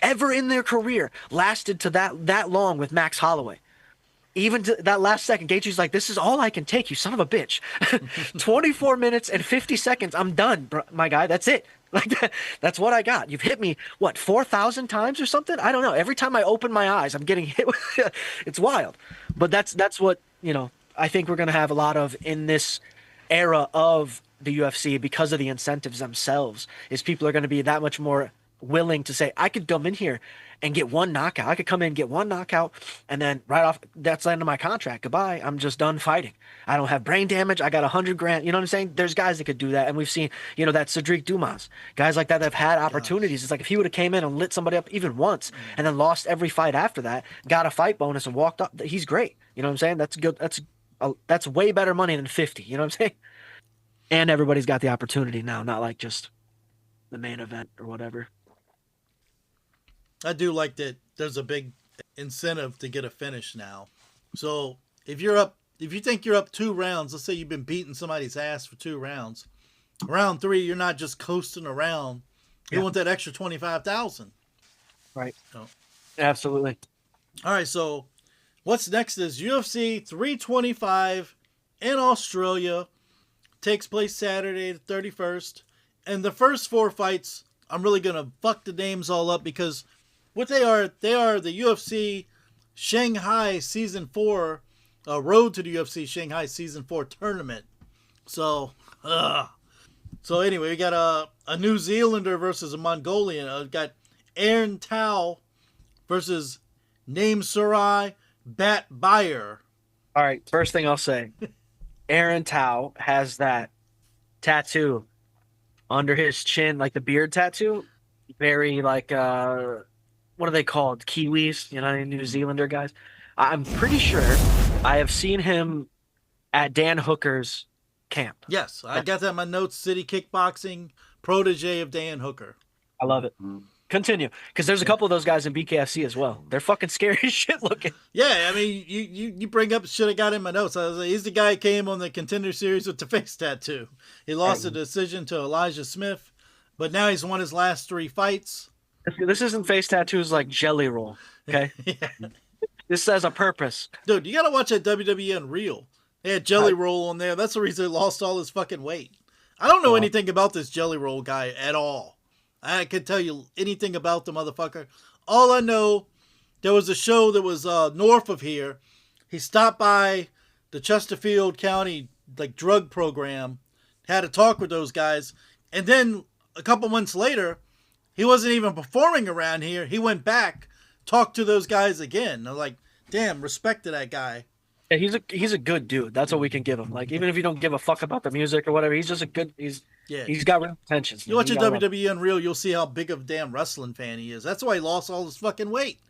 ever in their career lasted to that long with Max Holloway? even to that last second, Gaethje's like, "This is all I can take, you son of a bitch." 24 minutes and 50 seconds. I'm done, bro, my guy. That's it. Like that's what I got. You've hit me what 4,000 times or something? I don't know. Every time I open my eyes, I'm getting hit with it's wild. But that's what, I think we're gonna have a lot of in this era of the UFC because of the incentives themselves, is people are going to be that much more willing to say, I could come in here and get one knockout. I could come in and get one knockout, and then right off, that's the end of my contract. Goodbye. I'm just done fighting. I don't have brain damage. I got 100 grand. You know what I'm saying? There's guys that could do that, and we've seen, that Cedric Dumas, guys like that have had opportunities. It's like if he would have came in and lit somebody up even once, and then lost every fight after that, got a fight bonus and walked up, he's great. You know what I'm saying? That's good. That's way better money than 50. You know what I'm saying? And everybody's got the opportunity now, not like just the main event or whatever. I do like that there's a big incentive to get a finish now. So if you think you're up 2 rounds, let's say you've been beating somebody's ass for 2 rounds, round 3 you're not just coasting around. You want that extra 25,000. Right. So. Absolutely. All right. So what's next is UFC 325 in Australia. Takes place Saturday the 31st. And the first 4 fights, I'm really going to fuck the names all up because what they are the UFC Shanghai Season 4, Road to the UFC Shanghai Season 4 tournament. So anyway, we got a New Zealander versus a Mongolian. We got Aaron Tao versus Naim Surai Bat Bayer. All right, first thing I'll say, Aaron Tao has that tattoo under his chin, like the beard tattoo. Very like, what are they called? Kiwis, New Zealander guys. I'm pretty sure I have seen him at Dan Hooker's camp. Yes, I got that in my notes. City Kickboxing, protege of Dan Hooker. I love it. Continue, because there's a couple of those guys in BKFC as well. They're fucking scary as shit looking. Yeah, I mean, you bring up should have got in my notes. I was like, he's the guy who came on the Contender Series with the face tattoo. He lost a decision to Elijah Smith, but now he's won his last 3 fights. This isn't face tattoos like Jelly Roll, okay? Yeah. This has a purpose. Dude, you gotta watch that WWE Unreal. They had Jelly Roll on there. That's the reason he lost all his fucking weight. I don't know anything about this Jelly Roll guy at all. I could tell you anything about the motherfucker. All I know, there was a show that was north of here. He stopped by the Chesterfield County drug program, had a talk with those guys, and then a couple months later, he wasn't even performing around here. He went back, talked to those guys again. I'm like, damn, respect to that guy. Yeah, he's a good dude. That's what we can give him. Like, even if you don't give a fuck about the music or whatever, he's just a good. He's got real intentions. You watch a WWE Unreal, you'll see how big of a damn wrestling fan he is. That's why he lost all his fucking weight.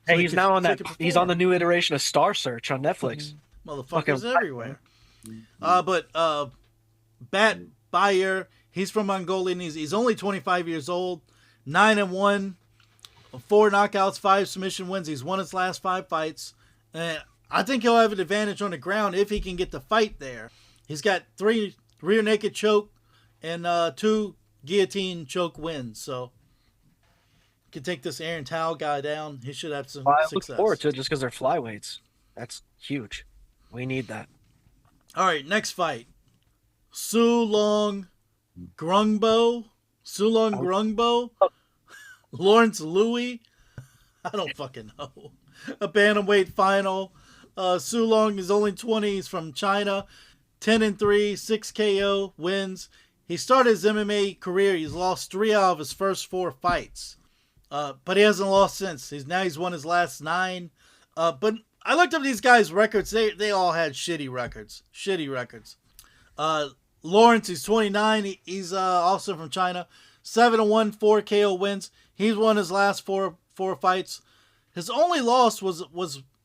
So he's now on that. He's on the new iteration of Star Search on Netflix. Motherfuckers everywhere. But Bat Bayer, he's from Mongolia. And he's only 25 years old. 9-1, 4 knockouts, 5 submission wins. He's won his last 5 fights. I think he'll have an advantage on the ground if he can get the fight there. He's got 3 rear naked choke and 2 guillotine choke wins. So can take this Aaron Tao guy down. He should have some success. I look forward to it just because they're flyweights. That's huge. We need that. All right, next fight. Sulong Grungbo. Lawrence Louis. I don't fucking know. A bantamweight final. Sulong is only 20. He's from China. 10-3, 6 KO wins. He started his MMA career. He's lost 3 out of his first 4 fights. But he hasn't lost since. He's won his last 9. But I looked up these guys' records. They all had shitty records. Lawrence, he's 29. He's also from China. 7-1, 4 KO wins. He's won his last four fights. His only loss was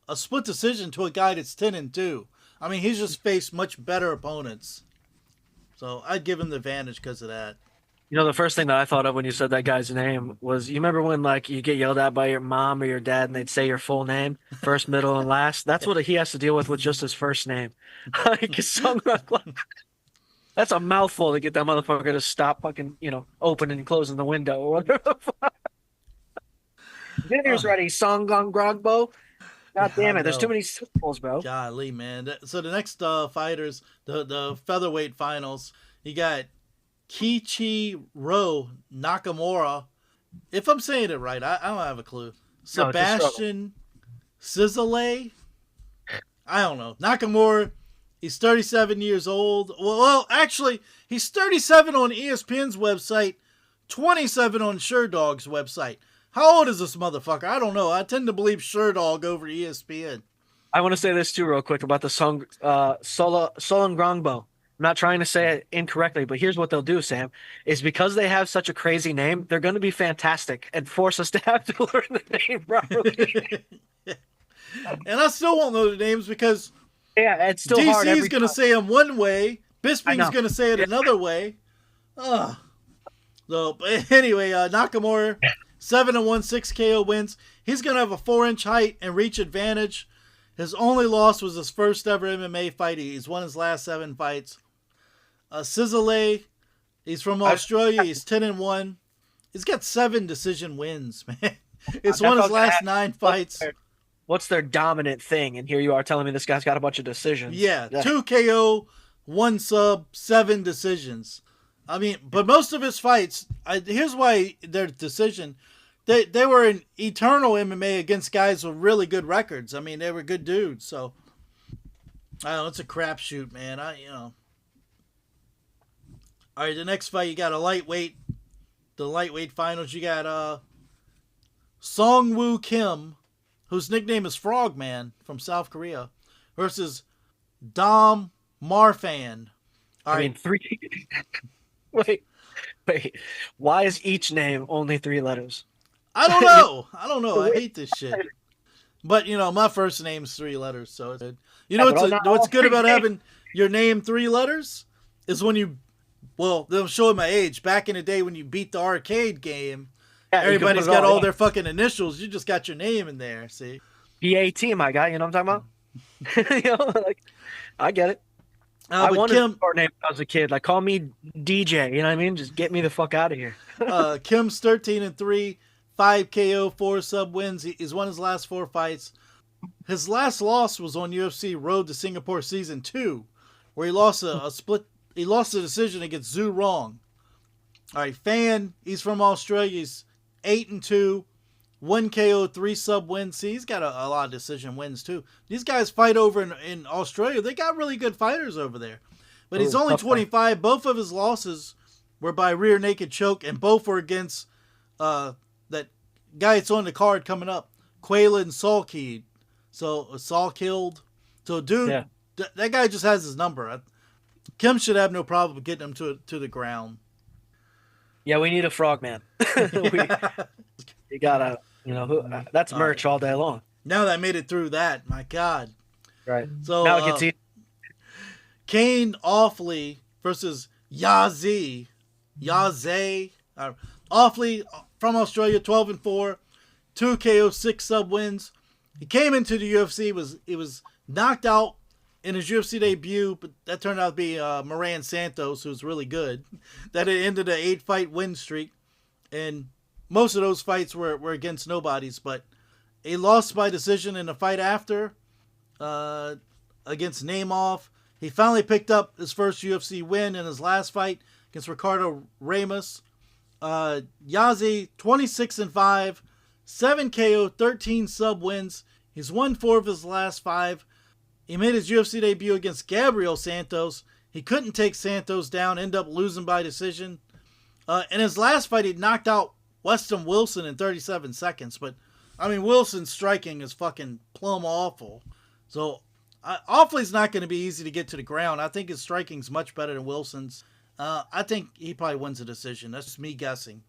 a split decision to a guy that's 10-2. I mean, he's just faced much better opponents. So I'd give him the advantage because of that. The first thing that I thought of when you said that guy's name was, you remember when you get yelled at by your mom or your dad and they'd say your full name, first, middle, and last? That's what he has to deal with just his first name. That's a mouthful to get that motherfucker to stop fucking, opening and closing the window or whatever the fuck. Dinner's ready, Song Gong Grogbo. God I damn it! There's too know. many Super Bowls, bro. Golly, man. So the next fighters, the featherweight finals, you got Kichiro Nakamura. If I'm saying it right, I don't have a clue. No, it's a struggle. Sebastian Cizale. I don't know. Nakamura, he's 37 years old. Well, actually, he's 37 on ESPN's website, 27 on SureDog's website. How old is this motherfucker? I don't know. I tend to believe SureDog over ESPN. I want to say this too, real quick, about the song Solongrongbo. I'm not trying to say it incorrectly, but here's what they'll do, Sam, is because they have such a crazy name, they're going to be fantastic and force us to have to learn the name properly. And I still won't know the names because Yeah, it's still hard DC's every going to time. say them one way, I Bisping's know. going to say it another way. Ugh. So, but anyway, Nakamura, 7-1, 6 KO wins. He's going to have a 4-inch height and reach advantage. His only loss was his first ever MMA fight. He's won his last 7 fights. Cizale, he's from Australia. He's 10-1. He's got 7 decision wins, man. It's won his last 9 fights. What's their dominant thing? And here you are telling me this guy's got a bunch of decisions. Yeah, 2 KO, 1 sub, 7 decisions. I mean, but most of his fights, here's why their decision, they were in eternal MMA against guys with really good records. I mean, they were good dudes. So, I don't know, it's a crapshoot, man. All right, the next fight, you got the lightweight finals. You got Songwoo Kim, whose nickname is Frogman from South Korea, versus Dom Marfan. All I right. mean, 3. Wait. Why is each name only 3 letters? I don't know. I hate this shit. But my first name's 3 letters, so it's good. What's good about having your name 3 letters is when they'll show my age. Back in the day when you beat the arcade game, everybody's got all their fucking initials. You just got your name in there. See, PAT, my guy. You know what I'm talking about? I get it. I wanted a short name when I was a kid. Like, call me DJ. You know what I mean? Just get me the fuck out of here. Kim's 13-3, 5 KO, 4 sub wins. He's won his last 4 fights. His last loss was on UFC Road to Singapore Season 2, where he lost a split. He lost a decision against Zhu Rong. All right, Fan. He's from Australia. He's 8-2, 1 KO, 3 sub wins. See, he's got a lot of decision wins too. These guys fight over in Australia. They got really good fighters over there. But he's only 25. Both of his losses were by rear naked choke, and both were against that guy that's on the card coming up, Quaylen Salkid. So Saul killed. So dude, that guy just has his number. Kim should have no problem getting him to the ground. Yeah, we need a frogman. You gotta, that's merch all day long. Now that I made it through that, my God. Right. So now it gets easy. Kane Offley versus Yaze. Offley from Australia, 12-4, 2 KO, 6 sub wins. He came into the UFC, he was knocked out in his UFC debut, but that turned out to be Moran Santos, who's really good. That it ended an 8-fight win streak, and most of those fights were against nobodies, but he lost by decision in the fight after against Nemov. He finally picked up his first UFC win in his last fight against Ricardo Ramos. Yazi, 26-5, 7 KO, 13 sub wins. He's won 4 of his last 5. He made his UFC debut against Gabriel Santos. He couldn't take Santos down, ended up losing by decision. In his last fight, he knocked out Weston Wilson in 37 seconds. But, I mean, Wilson's striking is fucking plumb awful. So, Offley's not going to be easy to get to the ground. I think his striking's much better than Wilson's. I think he probably wins the decision. That's just me guessing.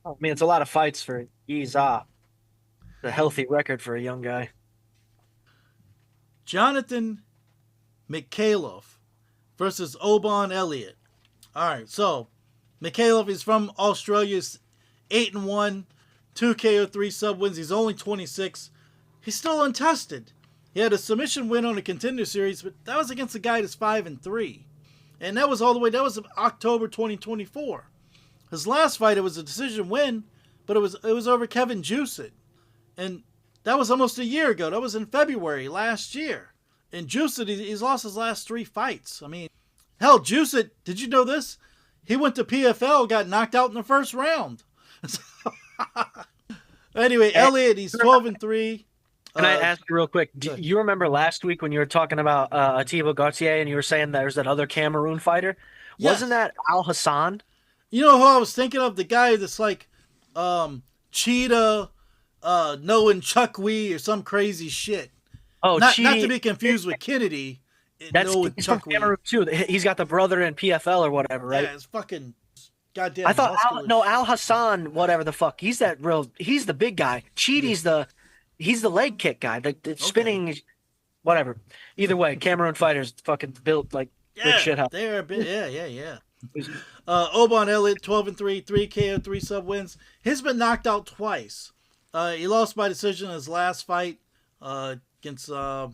I mean, it's a lot of fights for Yiza. A healthy record for a young guy. Jonathan Mikhailov versus Oban Elliott. All right, so Mikhailov is from Australia. He's 8-1, 2 KO, 3 sub wins. He's only 26. He's still untested. He had a submission win on a Contender Series, but that was against a guy that's 5-3. And that was October 2024. His last fight, it was a decision win, but it was over Kevin Juiced. And That was almost a year ago. That was in February last year. And Juiced, he's lost his last 3 fights. I mean, hell, Juiced, did you know this? He went to PFL, got knocked out in the first round. Anyway, Elliott, he's 12-3. Can I ask you real quick? Do you remember last week when you were talking about Atiba Gauthier and you were saying there's that other Cameroon fighter? Yes. Wasn't that Al Hassan? You know who I was thinking of? The guy that's like Cheetah, knowing Chuck Wee or some crazy shit. Oh, not to be confused with Kennedy. That's he's from Cameroon too. He's got the brother in PFL or whatever, right? Yeah, it's fucking goddamn. I thought Al Hassan, whatever the fuck. He's the big guy. Cheaty's he's the leg kick guy. The spinning, whatever. Either way, Cameroon fighters fucking built like big shit house. They're a bit, yeah. Obon Elliott, 12-3, 3 KO, 3 sub wins. He's been knocked out twice. He lost by decision in his last fight against a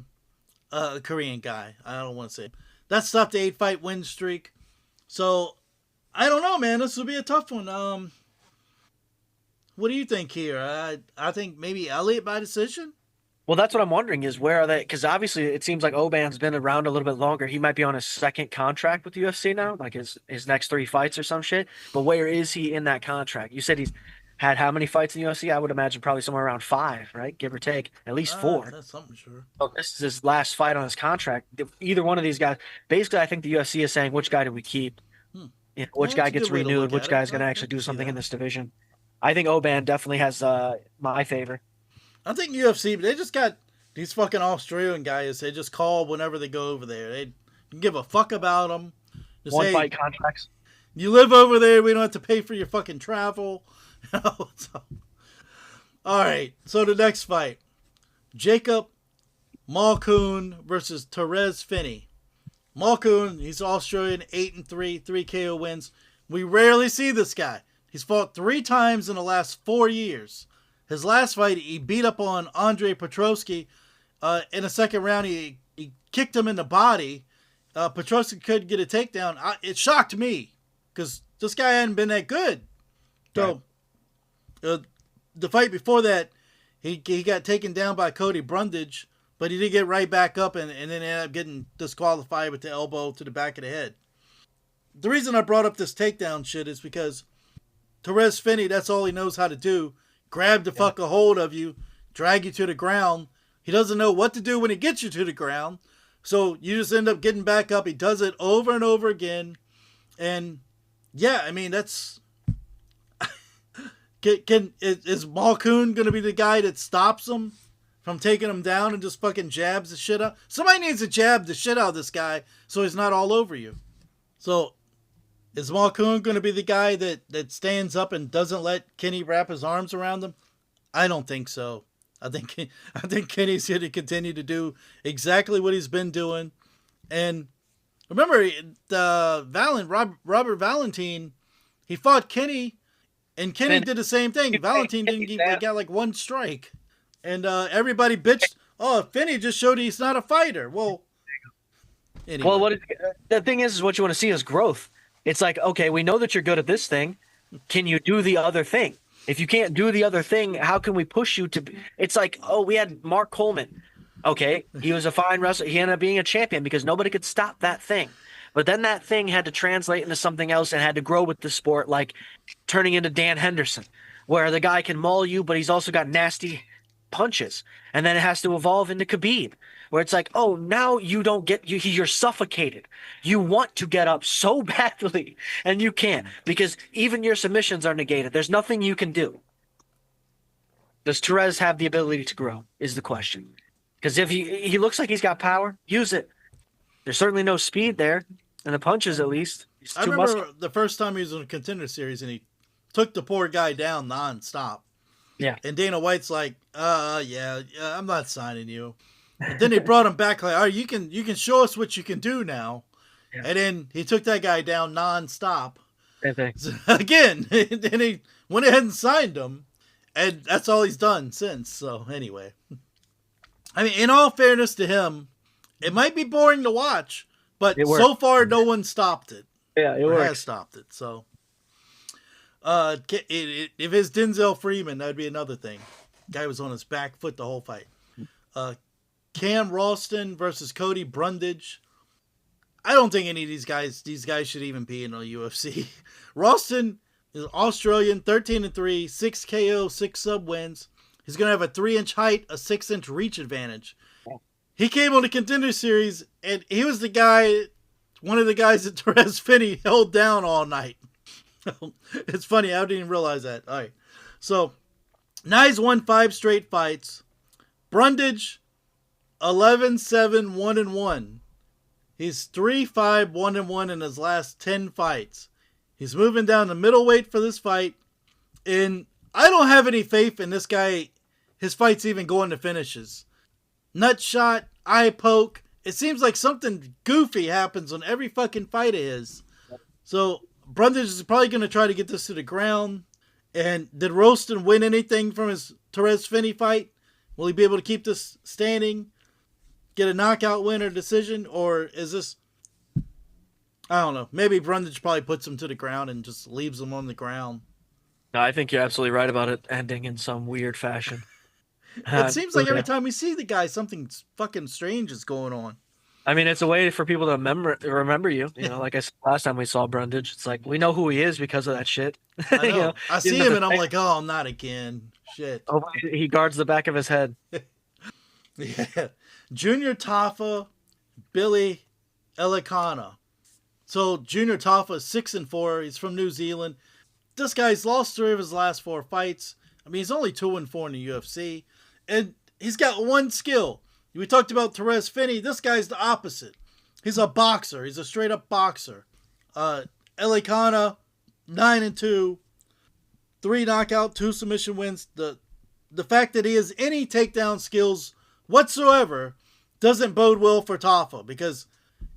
Korean guy. I don't want to say. That stopped the 8-fight win streak. So, I don't know, man. This will be a tough one. What do you think here? I think maybe Elliott by decision. Well, that's what I'm wondering is where are they? Because obviously it seems like Oban's been around a little bit longer. He might be on his second contract with UFC now, like his next 3 fights or some shit. But where is he in that contract? You said he's had how many fights in UFC? I would imagine probably somewhere around 5, right? Give or take. At least 4. That's something, sure. So this is his last fight on his contract. Either one of these guys. Basically, I think the UFC is saying, which guy do we keep? Which guy gets renewed? Which guy's going to actually do something in this division? I think Oban definitely has my favor. I think UFC, they just got these fucking Australian guys. They just call whenever they go over there. They don't give a fuck about them. Just, One fight contracts. You live over there. We don't have to pay for your fucking travel. All right. So the next fight, Jacob Malkoon versus Therese Finney. Malkoon, he's Australian, 8-3, 3 KO wins. We rarely see this guy. He's fought 3 times in the last 4 years. His last fight, he beat up on Andrei Petrovsky. In the second round, he kicked him in the body. Petrovsky couldn't get a takedown. It shocked me because this guy hadn't been that good. So, the fight before that, he got taken down by Cody Brundage, but he did get right back up and then ended up getting disqualified with the elbow to the back of the head. The reason I brought up this takedown shit is because Therese Finney, that's all he knows how to do. Grab the fuck a hold of you, drag you to the ground. He doesn't know what to do when he gets you to the ground. So you just end up getting back up. He does it over and over again. And yeah, I mean, that's... is Malkoon going to be the guy that stops him from taking him down and just fucking jabs the shit out? Somebody needs to jab the shit out of this guy so he's not all over you. So... is Malkoon going to be the guy that stands up and doesn't let Kenny wrap his arms around him? I don't think so. I think Kenny's here to continue to do exactly what he's been doing. And remember, Robert Valentine, he fought Kenny, and Kenny did the same thing. Valentine got like 1 strike. And everybody bitched, Finney just showed he's not a fighter. Well, anyway. Well, the thing is what you want to see is growth. It's like, okay, we know that you're good at this thing. Can you do the other thing? If you can't do the other thing, how can we push you to... It's like, we had Mark Coleman. Okay, he was a fine wrestler. He ended up being a champion because nobody could stop that thing. But then that thing had to translate into something else and had to grow with the sport, like turning into Dan Henderson, where the guy can maul you, but he's also got nasty punches. And then it has to evolve into Khabib, where it's like, now you don't get you're suffocated. You want to get up so badly, and you can't because even your submissions are negated. There's nothing you can do. Does Therese have the ability to grow? Is the question. Because if he looks like he's got power, use it. There's certainly no speed there, and the punches at least. I remember the first time he was in a Contender Series, and he took the poor guy down nonstop. Yeah. And Dana White's like, yeah, I'm not signing you. And then they brought him back like, all right, you can show us what you can do now. Yeah. And then he took that guy down nonstop. Again, and he went ahead and signed him. And that's all he's done since. So anyway. I mean, in all fairness to him, it might be boring to watch, but so far no one stopped it. Yeah, it works. Has stopped it. So if it's Denzel Freeman, that'd be another thing. Guy was on his back foot the whole fight. Cam Ralston versus Cody Brundage. I don't think any of these guys should even be in the UFC. Ralston is Australian, 13-3, 6 KO, 6 sub wins. He's going to have a 3-inch height, a 6-inch reach advantage. He came on the Contender Series, and he was one of the guys that Therese Finney held down all night. It's funny, I didn't even realize that. All right. So, now he's won 5 straight fights. Brundage, 11-7, 1-1. He's 3-5, 1-1 in his last 10 fights. He's moving down to middleweight for this fight. And I don't have any faith in this guy, his fights even going to finishes. Nut shot, eye poke. It seems like something goofy happens on every fucking fight of his. So Brundage is probably going to try to get this to the ground. And did Ralston win anything from his Therese Finney fight? Will he be able to keep this standing? Get a knockout win or decision? Or is this... I don't know. Maybe Brundage probably puts him to the ground and just leaves him on the ground. No, I think you're absolutely right about it ending in some weird fashion. It seems like every time we see the guy, something fucking strange is going on. I mean, it's a way for people to remember you. You know, like I said last time we saw Brundage, it's like we know who he is because of that shit. I know. You know, I see him and I'm like, oh, not again. Shit. Oh, he guards the back of his head. Yeah. Junior Tafa, Billy Elikana. So Junior Tafa is 6-4. He's from New Zealand. This guy's lost 3 of his last 4 fights. I mean, he's only 2-4 in the UFC. And he's got one skill. We talked about Therese Finney. This guy's the opposite. He's a boxer. He's a straight up boxer. Elikana, 9-2. 3 knockout, 2 submission wins. The fact that he has any takedown skills whatsoever doesn't bode well for Tafa, because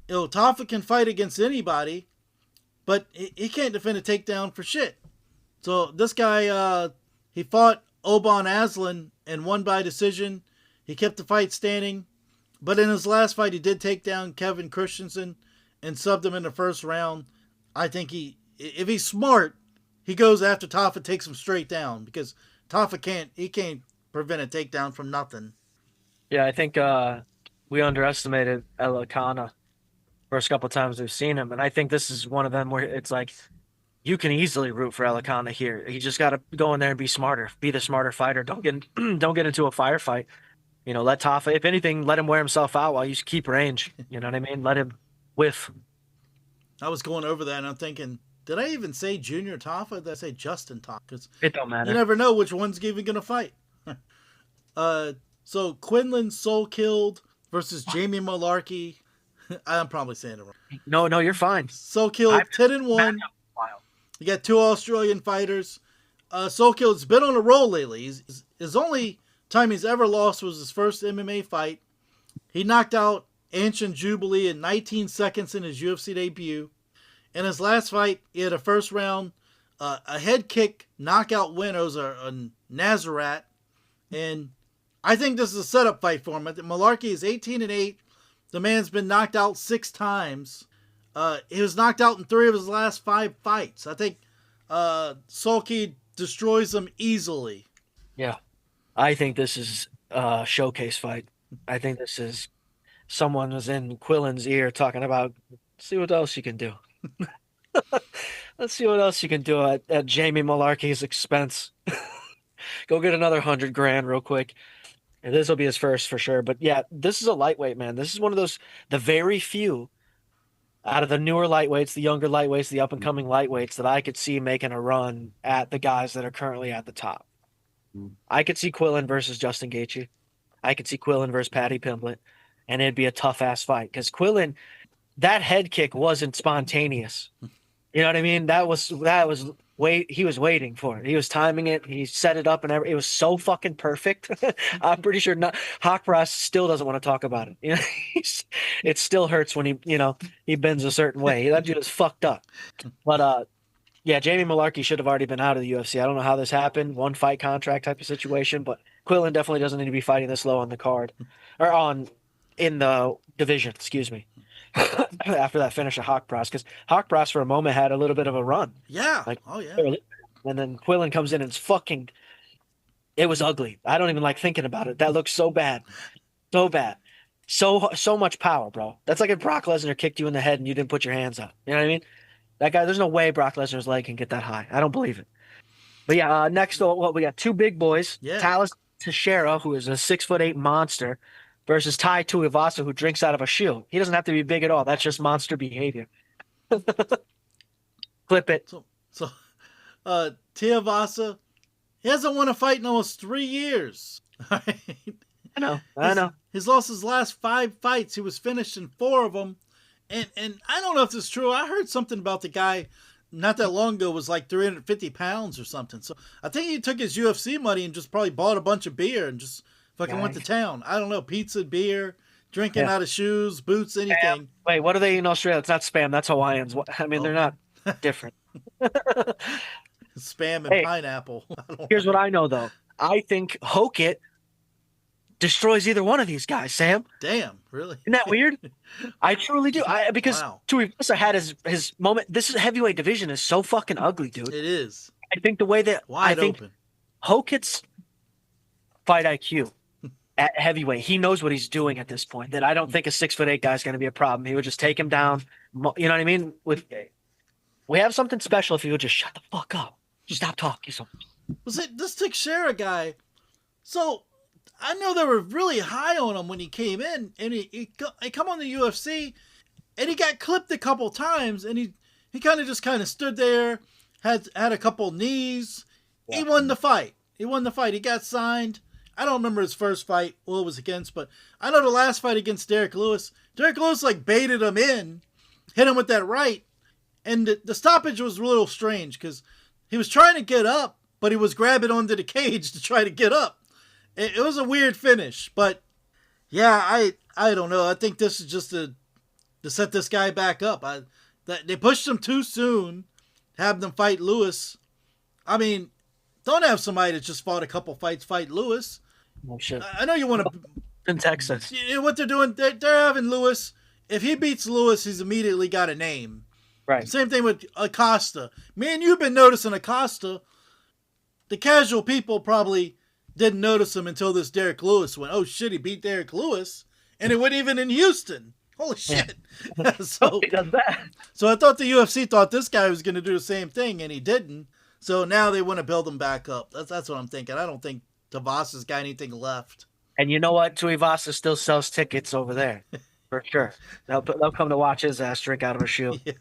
Tafa can fight against anybody, but he can't defend a takedown for shit. So this guy, he fought Oban Aslan and won by decision. He kept the fight standing, but in his last fight, he did take down Kevin Christensen and subbed him in the first round. I think if he's smart, he goes after Tafa, takes him straight down, because Tafa can't prevent a takedown from nothing. Yeah, I think we underestimated Elikana first couple of times we've seen him, and I think this is one of them where it's like you can easily root for Elikana here. You just got to go in there and be smarter, be the smarter fighter. Don't get into a firefight. You know, let Tafa, if anything, let him wear himself out while you keep range. You know what I mean? Let him whiff. I was going over that and I'm thinking, did I even say Junior Tafa? Did I say Justin Tafa? Because it don't matter. You never know which one's even going to fight. So Quinlan Soul Killed versus Jamie Malarkey. I'm probably saying it wrong. No, you're fine. Soul Killed, 10-1. You got 2 Australian fighters. Soul Killed's been on a roll lately. His only time he's ever lost was his first MMA fight. He knocked out Anshin Jubilee in 19 seconds in his UFC debut. In his last fight, he had a first round, a head kick knockout win over a Nazarat. And I think this is a setup fight for him. Malarkey is 18-8. The man's been knocked out 6 times. He was knocked out in 3 of his last 5 fights. I think Sulky destroys him easily. Yeah. I think this is a showcase fight. I think this is someone was in Quillen's ear talking about, see what else you can do. Let's see what else you can do at Jamie Malarkey's expense. Go get another $100,000 real quick. And this will be his first for sure. But yeah, this is a lightweight, man. This is one of those, the very few out of the newer lightweights, the younger lightweights, the up and coming lightweights that I could see making a run at the guys that are currently at the top. I could see Quillen versus Justin Gaethje. I could see Quillen versus Paddy Pimblett, and it'd be a tough ass fight because Quillen, that head kick wasn't spontaneous. You know what I mean? He was waiting for it. He was timing it. He set it up and everything. It was so fucking perfect. I'm pretty sure Hawkprass still doesn't want to talk about it. You know, it still hurts when he bends a certain way. That dude is fucked up. But yeah, Jamie Malarkey should have already been out of the UFC. I don't know how this happened. 1 fight contract type of situation, but Quillen definitely doesn't need to be fighting this low on the card or in the division, excuse me. After that finish of Hawkprass, because Hawkprass for a moment had a little bit of a run. Yeah. Like, oh yeah. And then Quillen comes in and is fucking It was ugly. I don't even like thinking about it. That looks so bad. So bad. So much power, bro. That's like if Brock Lesnar kicked you in the head and you didn't put your hands up. You know what I mean? That guy, there's no way Brock Lesnar's leg can get that high. I don't believe it. But yeah, next, what we got two big boys. Yeah. Talis Teixeira, who is a 6'8" monster, versus Tai Tuivasa, who drinks out of a shoe. He doesn't have to be big at all. That's just monster behavior. Clip it. So Tiavasa, he hasn't won a fight in almost 3 years. I know. He's lost his last 5 fights. He was finished in 4 of them. And I don't know if this is true. I heard something about the guy not that long ago was like 350 pounds or something. So I think he took his UFC money and just probably bought a bunch of beer and just fucking went to town. I don't know, pizza, beer, drinking out of shoes, boots, anything. Wait, what are they in Australia? It's not spam. That's Hawaiians. I mean, they're not different. Spam and pineapple. Here's what I know, though. I think Hokit destroys either one of these guys, Sam. Damn, really? Isn't that weird? I truly do. Because Tuivasa had his moment. This heavyweight division is so fucking ugly, dude. It is. I think the way that Wide open. Hokit's fight IQ at heavyweight, he knows what he's doing at this point. That I don't think a 6'8" guy is going to be a problem. He would just take him down. You know what I mean? We have something special if he would just shut the fuck up. Just stop talking. Was it this Teixeira guy? So I know they were really high on him when he came in, and he come on the UFC, and he got clipped a couple times, and he kind of stood there, had a couple knees. Yeah. He won the fight. He got signed. I don't remember his first fight, who it was against, but I know the last fight against Derek Lewis. Derek Lewis like baited him in, hit him with that right, and the stoppage was a little strange because he was trying to get up, but he was grabbing onto the cage to try to get up. It was a weird finish, but yeah, I don't know. I think this is just to set this guy back up. They pushed him too soon, have them fight Lewis. I mean, don't have somebody that just fought a couple fights fight Lewis. Oh, shit. I know you want to. In Texas. You know what they're doing? They're having Lewis. If he beats Lewis, he's immediately got a name. Right. Same thing with Acosta. Man, you've been noticing Acosta. The casual people probably didn't notice him until this Derek Lewis went, oh shit, he beat Derek Lewis. And it wasn't even in Houston. Holy shit. Yeah. So, he does that. So I thought the UFC thought this guy was going to do the same thing, and he didn't. So now they want to build him back up. That's what I'm thinking. I don't think Tavasa's got anything left. And you know what? Tuivasa still sells tickets over there. For sure. They'll come to watch his ass drink out of a shoe. Yeah.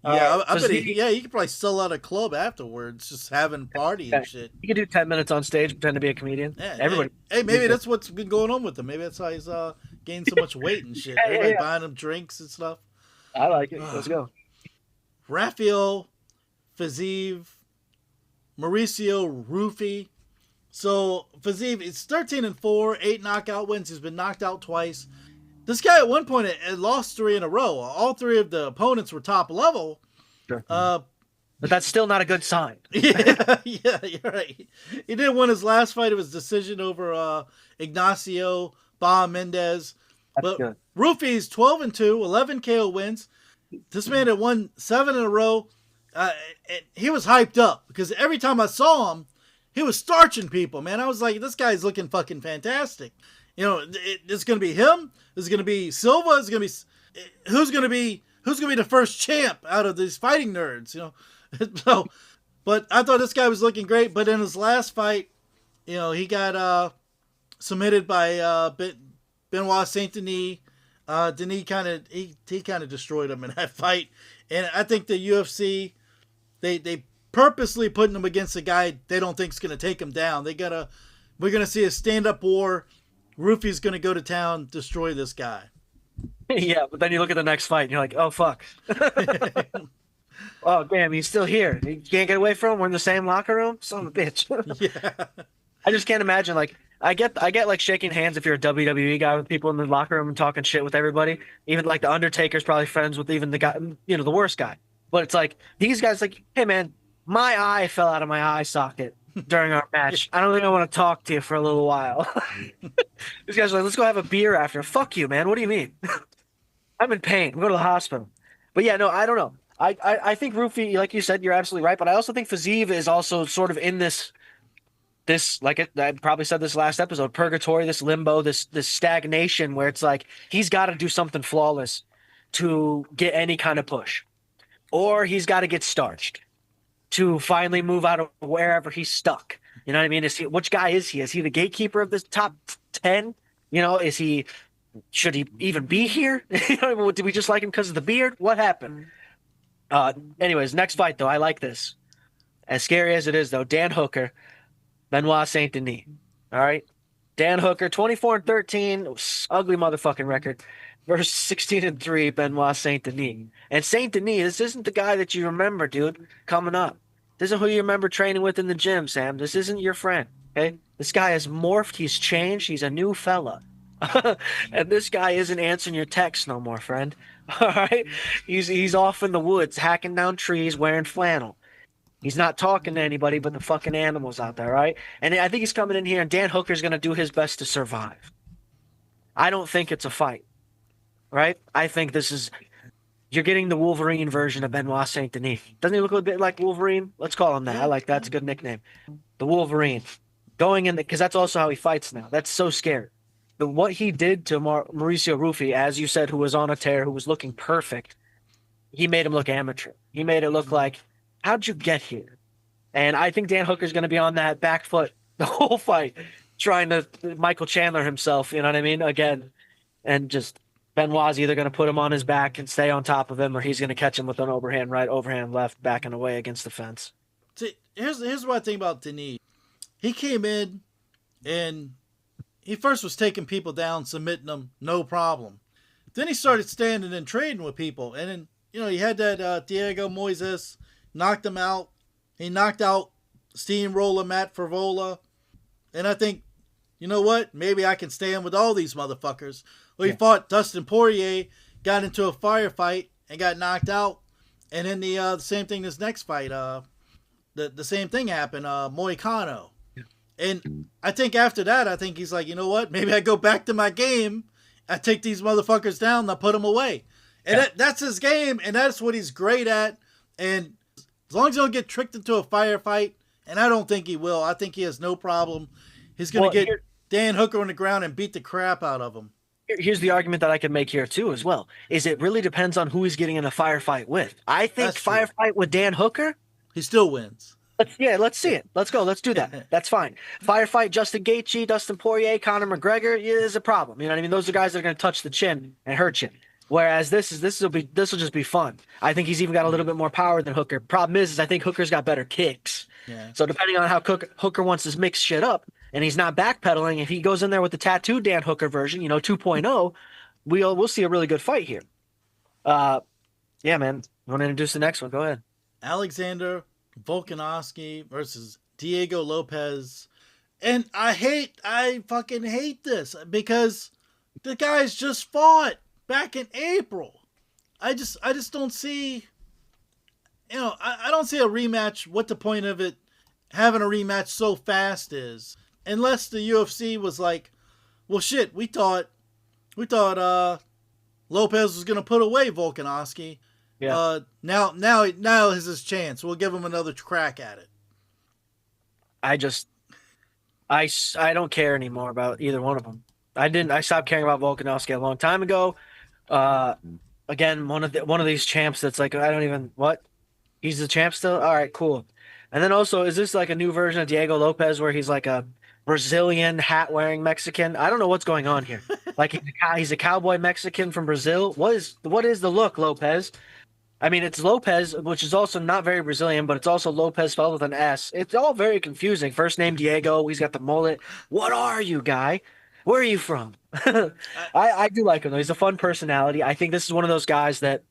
I bet you could probably sell out a club afterwards, just having party and shit. You could do 10 minutes on stage, pretend to be a comedian. Yeah, everybody. Hey, maybe that's what's been going on with him. Maybe that's how he's gained so much weight and shit. Everybody buying him drinks and stuff. I like it. Let's go. Rafael Fiziev, Mauricio Rufy. So Fiziev is 13-4, 8 knockout wins. He's been knocked out twice. This guy at one point had lost 3 in a row. All 3 of the opponents were top level. Sure. But that's still not a good sign. Yeah, you're right. He did win his last fight. It was decision over Ignacio Mendez. But good. Rufy's 12-2, 11 KO wins. This man had won 7 in a row. And he was hyped up because every time I saw him, he was starching people, man. I was like, this guy's looking fucking fantastic. You know, it's going to be him. It's going to be Silva. It's going to be who's going to be the first champ out of these fighting nerds, you know. So, but I thought this guy was looking great. But in his last fight, you know, he got submitted by Benoit Saint Denis. Denis kind of destroyed him in that fight, and I think the UFC they purposely putting him against a guy they don't think is going to take him down. We're gonna see a stand-up war. Rufy's going to go to town, destroy this guy. Yeah, but then you look at the next fight and you're like, oh, fuck. Oh, damn, he's still here. You can't get away from him? We're in the same locker room? Son of a bitch. Yeah. I just can't imagine. Like, I get like shaking hands if you're a WWE guy with people in the locker room and talking shit with everybody. Even like the Undertaker's probably friends with even the guy, you know, the worst guy. But it's like, these guys like, hey, man, my eye fell out of my eye socket during our match. I don't think I want to talk to you for a little while. These guys are like, let's go have a beer after. Fuck you, man. What do you mean? I'm in pain. We'll go to the hospital. But yeah, no, I don't know. I think Rufy, like you said, you're absolutely right. But I also think Fiziev is also sort of in this this, I probably said this last episode, purgatory, this limbo, this stagnation where it's like he's got to do something flawless to get any kind of push, or he's got to get starched to finally move out of wherever he's stuck. You know what I mean? Which guy is he? Is he the gatekeeper of this top 10? You know, should he even be here? You know, did we just like him because of the beard? What happened? Anyways, next fight though, I like this. As scary as it is though, Dan Hooker, Benoit Saint Denis. All right. Dan Hooker, 24-13, ugly motherfucking record. Versus 16-3, Benoit Saint Denis. And Saint Denis, this isn't the guy that you remember, dude, coming up. This isn't who you remember training with in the gym, Sam. This isn't your friend. Okay? This guy has morphed, he's changed, he's a new fella. And this guy isn't answering your texts no more, friend. All right? He's off in the woods, hacking down trees, wearing flannel. He's not talking to anybody but the fucking animals out there, right? And I think he's coming in here, and Dan Hooker's going to do his best to survive. I don't think it's a fight, right? I think you're getting the Wolverine version of Benoit Saint Denis. Doesn't he look a bit like Wolverine? Let's call him that. I like that. That's a good nickname. The Wolverine. Going in, because that's also how he fights now. That's so scary. But what he did to Mauricio Ruffi, as you said, who was on a tear, who was looking perfect, he made him look amateur. He made it look like, how'd you get here? And I think Dan Hooker's going to be on that back foot the whole fight, trying to Michael Chandler himself, you know what I mean? Again, and just Benoit's either going to put him on his back and stay on top of him, or he's going to catch him with an overhand right, overhand left, backing away against the fence. See, here's what I think about Denis. He came in and he first was taking people down, submitting them, no problem. Then he started standing and trading with people. And then, you know, he had that Diego Moises, knocked him out. He knocked out Steamroller Matt Favola. And I think, you know what? Maybe I can stand with all these motherfuckers. Well, he fought Dustin Poirier, got into a firefight, and got knocked out. And then the same thing this next fight, the same thing happened, Moicano. Yeah. And I think after that, I think he's like, you know what? Maybe I go back to my game. I take these motherfuckers down and I put them away. And that's his game, and that's what he's great at. And as long as he don't get tricked into a firefight, and I don't think he will, I think he has no problem. He's going to get Dan Hooker on the ground and beat the crap out of him. Here's the argument that I can make here too as well, is it really depends on who he's getting in a firefight with. I think firefight with Dan Hooker, he still wins. Let's see it. Let's go. Let's do that. That's fine. Firefight Justin Gaethje, Dustin Poirier, Conor McGregor is a problem. You know what I mean? Those are guys that are going to touch the chin and hurt you. Whereas this will just be fun. I think he's even got a little bit more power than Hooker. Problem is I think Hooker's got better kicks. Yeah. So depending on how Hooker wants to mix shit up, and he's not backpedaling, if he goes in there with the tattooed Dan Hooker version, 2.0, we'll see a really good fight here. Yeah, man. You want to introduce the next one? Go ahead. Alexander Volkanovski versus Diego Lopez. And I fucking hate this because the guys just fought back in April. I just don't see, I don't see a rematch. What the point of it, having a rematch so fast is, unless the UFC was like, well, shit, we thought Lopez was gonna put away Volkanovski. Yeah. Now is his chance. We'll give him another crack at it. I don't care anymore about either one of them. I stopped caring about Volkanovski a long time ago. Again, one of these champs that's like, I don't even, what? He's the champ still? All right, cool. And then also, is this like a new version of Diego Lopez where he's like a Brazilian hat-wearing Mexican? I don't know what's going on here. Like he's a cowboy Mexican from Brazil. What is the look, Lopez? I mean, it's Lopez, which is also not very Brazilian, but it's also Lopez spelled with an S. It's all very confusing. First name Diego. He's got the mullet. What are you, guy? Where are you from? I do like him, though. He's a fun personality. I think this is one of those guys that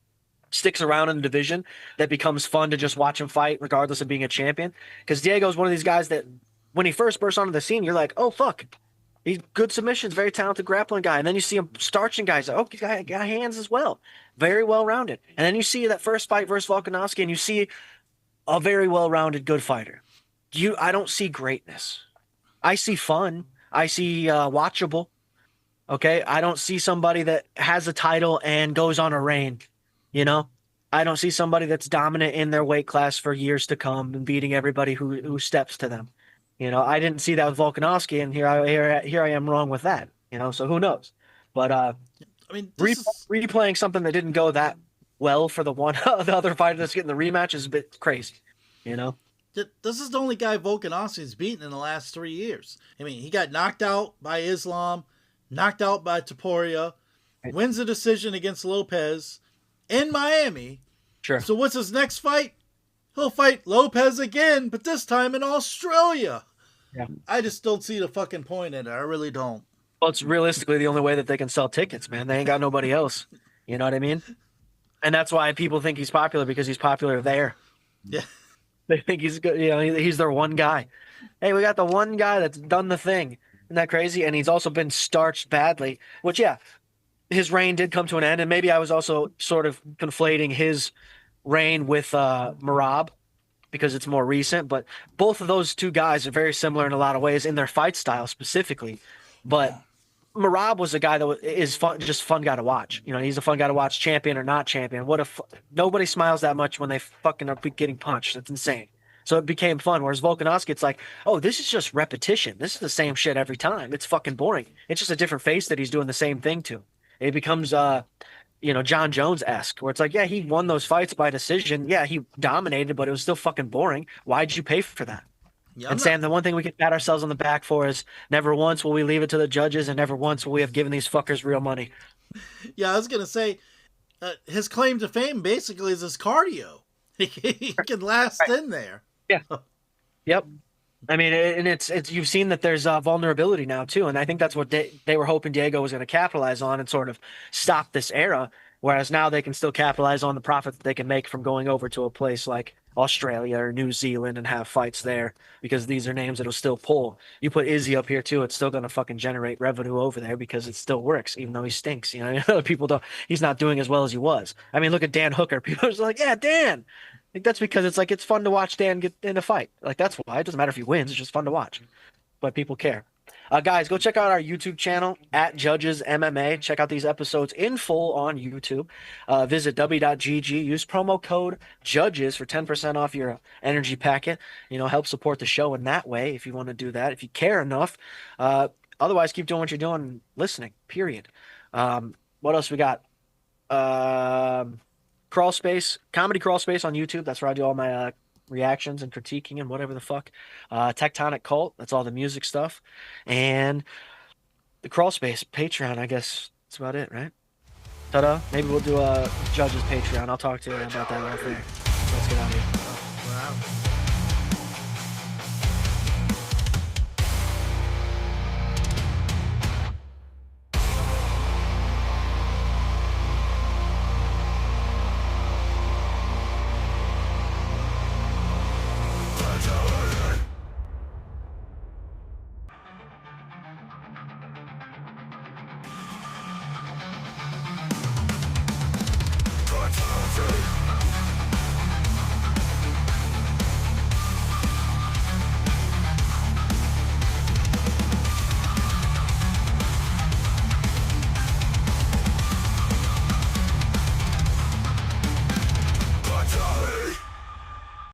sticks around in the division that becomes fun to just watch him fight, regardless of being a champion. Because Diego's one of these guys that, when he first bursts onto the scene, you're like, oh, fuck. He's good submissions, very talented grappling guy. And then you see him starching guys. Oh, he's got hands as well. Very well-rounded. And then you see that first fight versus Volkanovski, and you see a very well-rounded, good fighter. I don't see greatness. I see fun. I see watchable. Okay? I don't see somebody that has a title and goes on a reign. I don't see somebody that's dominant in their weight class for years to come and beating everybody who steps to them. I didn't see that with Volkanovski, and here I am wrong with that. So who knows? But I mean, this is replaying something that didn't go that well for the the other fighter that's getting the rematch is a bit crazy. this is the only guy Volkanovski's beaten in the last 3 years. I mean, he got knocked out by Islam, knocked out by Taporia, wins a decision against Lopez in Miami. Sure. So what's his next fight? He'll fight Lopez again, but this time in Australia. Yeah. I just don't see the fucking point in it. I really don't. Well, it's realistically the only way that they can sell tickets, man. They ain't got nobody else. You know what I mean? And that's why people think he's popular, because he's popular there. Yeah. They think he's good. He's their one guy. Hey, we got the one guy that's done the thing. Isn't that crazy? And he's also been starched badly, which, yeah, his reign did come to an end. And maybe I was also sort of conflating his reign with Marab, because it's more recent. But both of those two guys are very similar in a lot of ways in their fight style specifically. But Marab was a guy that is fun, just fun guy to watch. He's a fun guy to watch, champion or not champion. Nobody smiles that much when they fucking are getting punched. That's insane. So it became fun. Whereas Volkanovski, it's like, oh, this is just repetition. This is the same shit every time. It's fucking boring. It's just a different face that he's doing the same thing to. It becomes John Jones-esque, where it's like, yeah, he won those fights by decision. Yeah, he dominated, but it was still fucking boring. Why'd you pay for that? Yeah, And Sam, the one thing we can pat ourselves on the back for is never once will we leave it to the judges, and never once will we have given these fuckers real money. Yeah, I was going to say, his claim to fame basically is his cardio. He can last in there. Yeah. Yep. I mean, and it's you've seen that there's vulnerability now too, and I think that's what they were hoping Diego was going to capitalize on and sort of stop this era. Whereas now they can still capitalize on the profit that they can make from going over to a place like Australia or New Zealand and have fights there, because these are names that'll still pull. You put Izzy up here too, it's still going to fucking generate revenue over there because it still works, even though he stinks. People don't. He's not doing as well as he was. I mean, look at Dan Hooker. People are just like, yeah, Dan. I think that's because it's fun to watch Dan get in a fight. Like, that's why. It doesn't matter if he wins. It's just fun to watch. But people care. Guys, go check out our YouTube channel at Judges MMA. Check out these episodes in full on YouTube. Visit w.gg. Use promo code JUDGES for 10% off your energy packet. Help support the show in that way if you want to do that, if you care enough. Otherwise, keep doing what you're doing, listening, period. What else we got? Crawl Space, Comedy Crawl Space on YouTube. That's where I do all my reactions and critiquing and whatever the fuck. Tectonic Cult, that's all the music stuff. And the Crawl Space Patreon, I guess that's about it, right? Ta-da. Maybe we'll do a Judges Patreon. I'll talk to you about that right there. Let's get out of here.